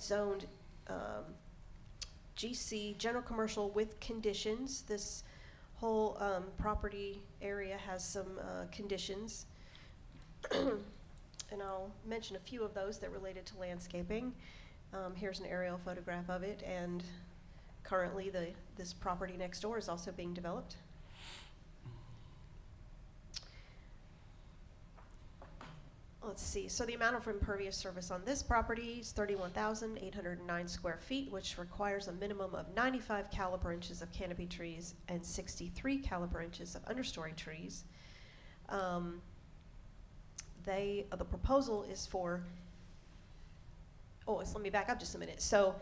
zoned GC, general commercial with conditions. This whole property area has some conditions. And I'll mention a few of those that related to landscaping. Here's an aerial photograph of it, and currently this property next door is also being developed. Let's see, so the amount of impervious surface on this property is 31,809 square feet, which requires a minimum of 95 caliper inches of canopy trees and 63 caliper inches of understory trees. The proposal is for, let me back up just a minute. So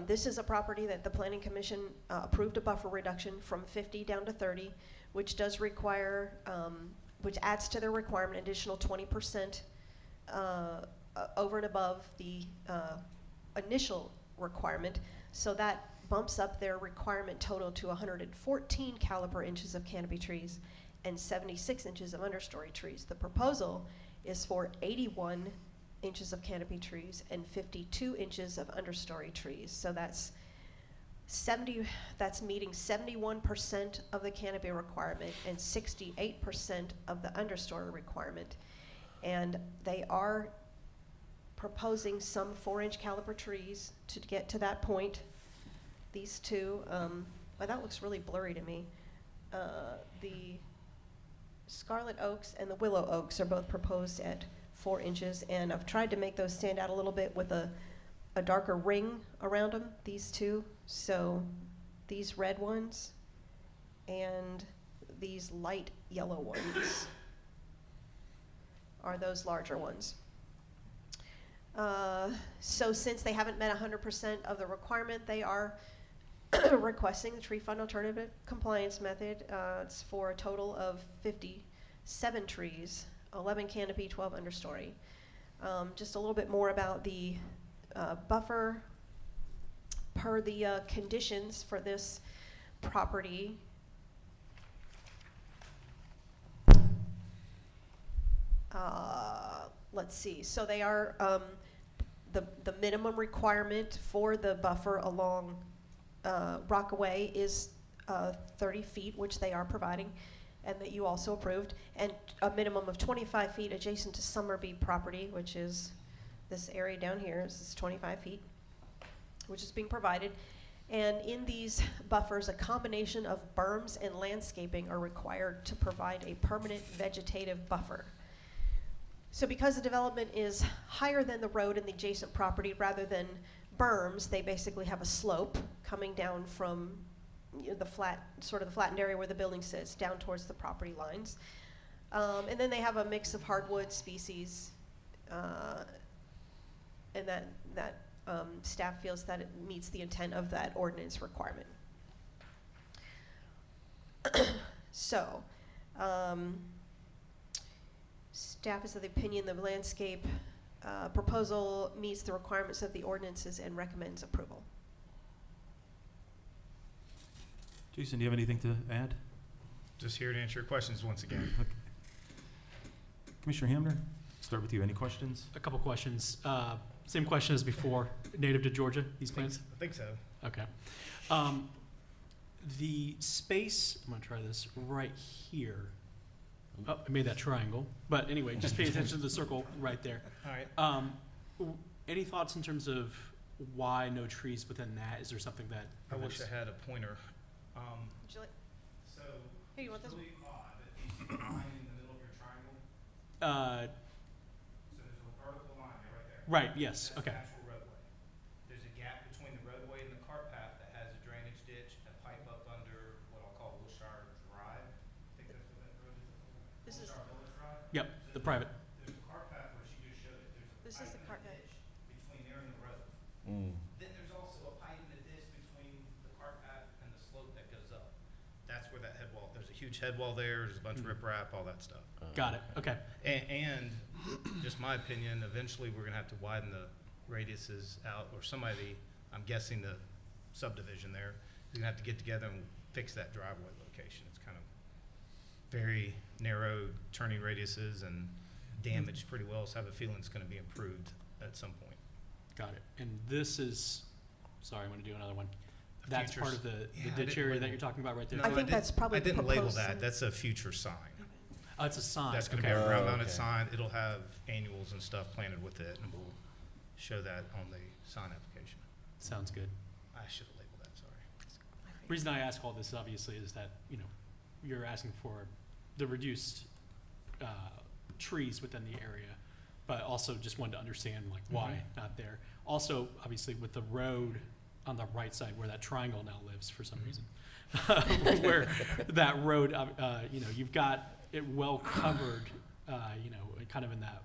this is a property that the Planning Commission approved a buffer reduction from 50 down to 30, which does require, which adds to their requirement additional 20% over and above the initial requirement. So that bumps up their requirement total to 114 caliper inches of canopy trees and 76 inches of understory trees. The proposal is for 81 inches of canopy trees and 52 inches of understory trees. So that's meeting 71% of the canopy requirement and 68% of the understory requirement. And they are proposing some 4-inch caliper trees to get to that point. These two, that looks really blurry to me. The Scarlet Oaks and the Willow Oaks are both proposed at 4 inches, and I've tried to make those stand out a little bit with a darker ring around them, these two. So these red ones and these light yellow ones are those larger ones. So since they haven't met 100% of the requirement, they are requesting the tree fund alternative compliance method. It's for a total of 57 trees, 11 canopy, 12 understory. Just a little bit more about the buffer. Per the conditions for this property, let's see. So they are the minimum requirement for the buffer along Rockaway is 30 feet, which they are providing, and that you also approved, and a minimum of 25 feet adjacent to Summerby property, which is this area down here. This is 25 feet, which is being provided. And in these buffers, a combination of berms and landscaping are required to provide a permanent vegetative buffer. So because the development is higher than the road and the adjacent property, rather than berms, they basically have a slope coming down from the flat, sort of the flattened area where the building sits, down towards the property lines. And then they have a mix of hardwood species, and that staff feels that it meets the intent of that ordinance requirement. So, staff is of the opinion the landscape proposal meets the requirements of the ordinances and recommends approval. Jason, do you have anything to add? Just here to answer your questions once again. Okay. Commissioner Hamner, start with you. Any questions? A couple questions. Same question as before. Native to Georgia, these plants? I think so. Okay. The space, I'm gonna try this right here. Oh, I made that triangle. But anyway, just pay attention to the circle right there. All right. Any thoughts in terms of why no trees within that? Is there something that I wish prevents- I had a pointer. Would you like, So here, you want it's this? really odd that these line in the middle of your triangle. Uh, So there's a vertical line there, right there. right, yes, That's okay. the actual roadway. There's a gap between the roadway and the cart path that has a drainage ditch, a pipe up under what I'll call Wilshire Drive. I think that's what that road is. This is- Wilshire Village Drive. Yep, the private. There's a cart path where she just showed it. There's a This pipe is the and cart a path. ditch between there and the road. Mm. Then there's also a pipe and a ditch between the cart path and the slope that goes up. That's where that head wall, there's a huge head wall there, there's a bunch of riprap, all that stuff. Got it, okay. And just my opinion, eventually we're gonna have to widen the radiuses out, or somebody, I'm guessing the subdivision there, is gonna have to get together and fix that driveway location. It's kind of very narrow turning radiuses and damaged pretty well, so I have a feeling it's gonna be improved at some point. Got it. And this is, sorry, I'm gonna do another one. The That's futures- part of the Yeah, I ditch didn't area that label- you're talking about right there? No, I think didn't- that's probably I the didn't label proposed that, sign. that's a future sign. Oh, it's a sign. That's gonna be Okay. a ground mounted Okay. sign, it'll have annuals and stuff planted with it, and we'll show that on the sign application. Sounds good. I should have labeled that, sorry. Reason I ask all this obviously is that, you're asking for the reduced trees within the area, but also just wanted to understand like why not there. Also, obviously with the road on the right side where that triangle now lives for some reason, where that road, you've got it well covered, kind of in that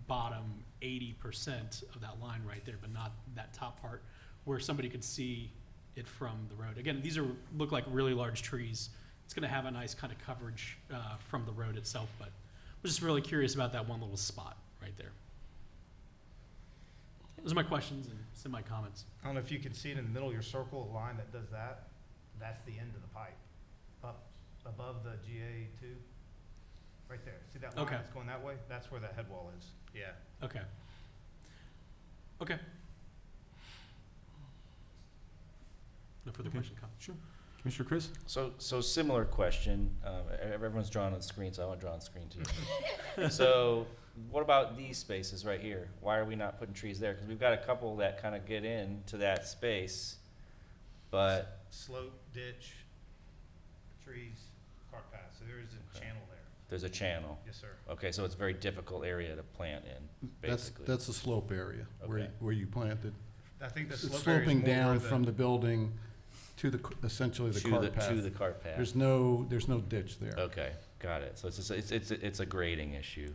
bottom 80% of that line right there, but not that top part where somebody could see it from the road. Again, these look like really large trees. It's going to have a nice kind of coverage from the road itself, but I was just really curious about that one little spot right there. Those are my questions and some of my comments. I don't know if you can see it in the middle of your circle, a line that does that, that's the end of the pipe, up above the GA2, right there. See that line Okay. that's going that way? That's where that head wall is, yeah. Okay. Okay. No further Okay. question, Sure. Commissioner Chris? So similar question. Everyone's drawn on the screen, so I want to draw on the screen too. So what about these spaces right here? Why are we not putting trees there? Because we've got a couple that kind of get into that space, but Slope, ditch, trees, cart path, so there is a Okay. channel there. there's a channel. Yes, sir. Okay, so it's a very difficult area to plant in, basically. That's the slope area Okay. where you planted. I think the It's slope area is sloping more where down the- from the building to essentially the cart path. To the cart path. There's no ditch there. Okay, got it. So it's a grading issue.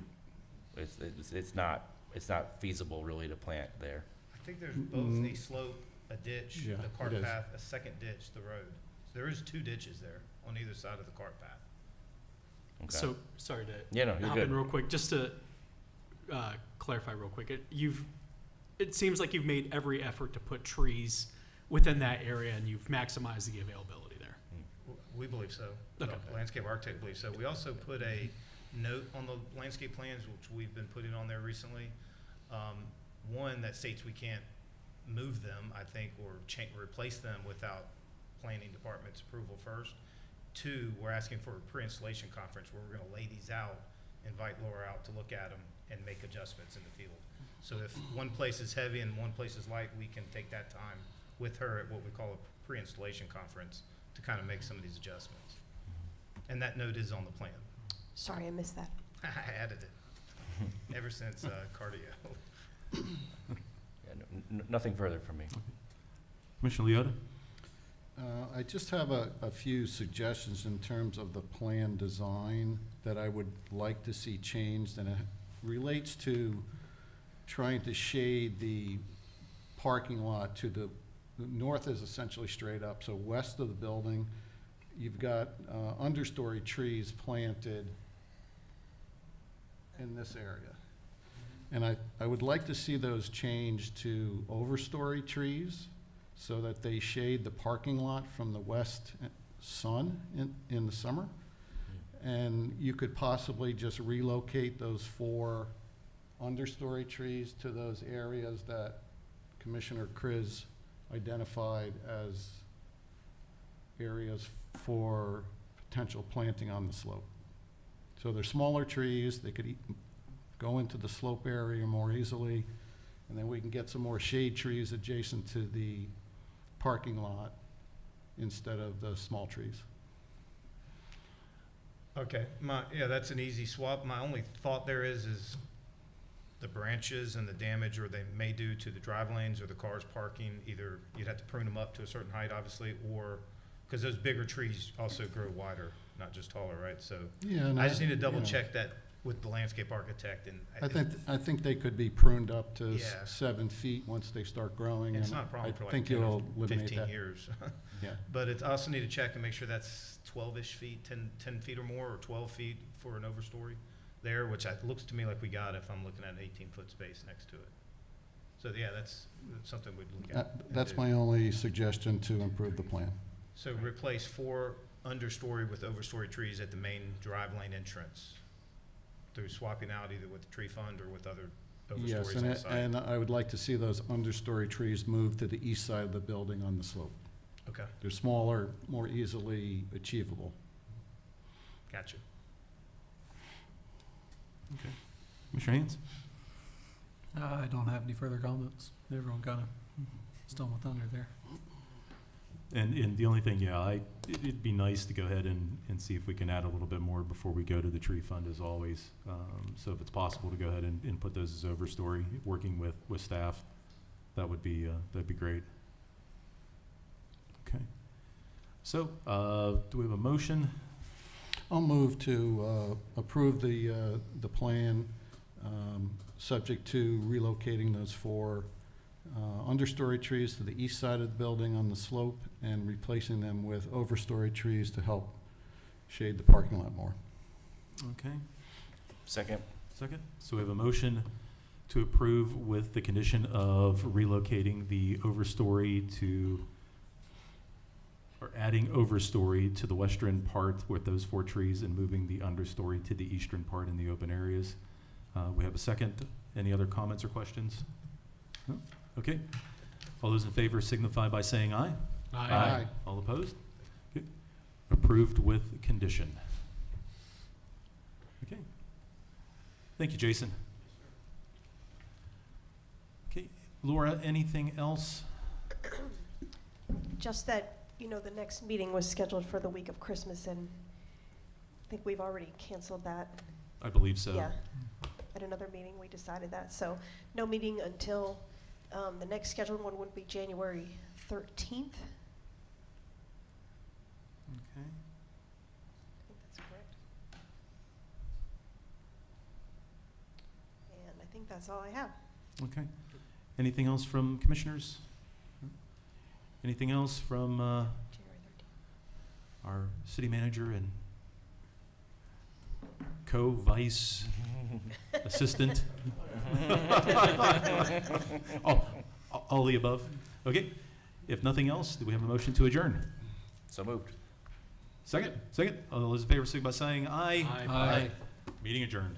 It's not feasible really to plant there. I think there's both a slope a ditch, Yeah, the cart it is. path, a second ditch, the road. So there is 2 ditches there on either side of the cart path. Okay. So, sorry to Yeah, no, you're hop good. in real quick, just to clarify real quick. It seems like you've made every effort to put trees within that area, and you've maximized the availability there. We believe so. The Okay. landscape architect believes so. We also put a note on the landscape plans, which we've been putting on there recently. One that states we can't move them, I think, or replace them without planning department's approval first. 2, we're asking for a pre-installation conference where we're gonna lay these out, invite Laura out to look at them and make adjustments in the field. So if one place is heavy and one place is light, we can take that time with her at what we call a pre-installation conference to kind of make some of these adjustments. And that note is on the plan. Sorry, I missed that. I added it ever since cardio. Yeah, nothing further from me. Commissioner Leota? I just have a few suggestions in terms of the plan design that I would like to see changed, and it relates to trying to shade the parking lot to the north is essentially straight up, so west of the building, you've got understory trees planted in this area. And I would like to see those changed to overstory trees so that they shade the parking lot from the west sun in the summer. And you could possibly just relocate those 4 understory trees to those areas that Commissioner Kriz identified as areas for potential planting on the slope. So they're smaller trees, they could go into the slope area more easily, and then we can get some more shade trees adjacent to the parking lot instead of the small trees. Okay, yeah, that's an easy swap. My only thought there is the branches and the damage or they may do to the drive lanes or the cars parking, either you'd have to prune them up to a certain height, obviously, or, because those bigger trees also grow wider, not just taller, right? So Yeah, and I just need to double you know, check that with the landscape architect and. I think they could be pruned up to Yeah. 7 feet once they start growing. It's and not a problem for I like think 10 or you'll eliminate 15 that. years. Yeah. But it's, I also need to check and make sure that's 12-ish feet, 10 feet or more, or 12 feet for an overstory there, which looks to me like we got if I'm looking at an 18-foot space next to it. So yeah, that's something we'd look at. and That's do. my only suggestion to improve the plan. So replace 4 understory with overstory trees at the main drive lane entrance through swapping out either with the tree fund or with other Yes, overstories on the side. and I would like to see those understory trees move to the east side of the building on the slope. Okay, They're smaller, more easily achievable. gotcha. Okay. Commissioner Haynes? I don't have any further comments. Everyone kind of stole my thunder there. And the only thing, yeah, it'd be nice to go ahead and see if we can add a little bit more before we go to the tree fund as always. So if it's possible to go ahead and put those as overstory, working with staff, that'd be great. Okay. So, do we have a motion? I'll move to approve the plan, subject to relocating those 4 understory trees to the east side of the building on the slope and replacing them with overstory trees to help shade the parking lot more. Okay. Second. Second. So we have a motion to approve with the condition of relocating the overstory to, or adding overstory to the western part with those 4 trees and moving the understory to the eastern part in the open areas. We have a second. Any other comments or questions? No? Okay. All those in favor signify by saying aye. Aye. All opposed? Okay. Approved with condition. Okay. Thank you, Jason. Okay, Laura, anything else? Just that, the next meeting was scheduled for the week of Christmas, and I think we've already canceled that. I believe so. Yeah. At another meeting, we decided that. So no meeting until, the next scheduled one would be January 13th. Okay. I think that's correct. And I think that's all I have. Okay. Anything else from commissioners? Anything else from January 13th. our city manager and co-vice assistant? All the above? Okay. If nothing else, do we have a motion to adjourn? So moved. Second? Second? All those in favor, signify by saying aye. Aye. Meeting adjourned.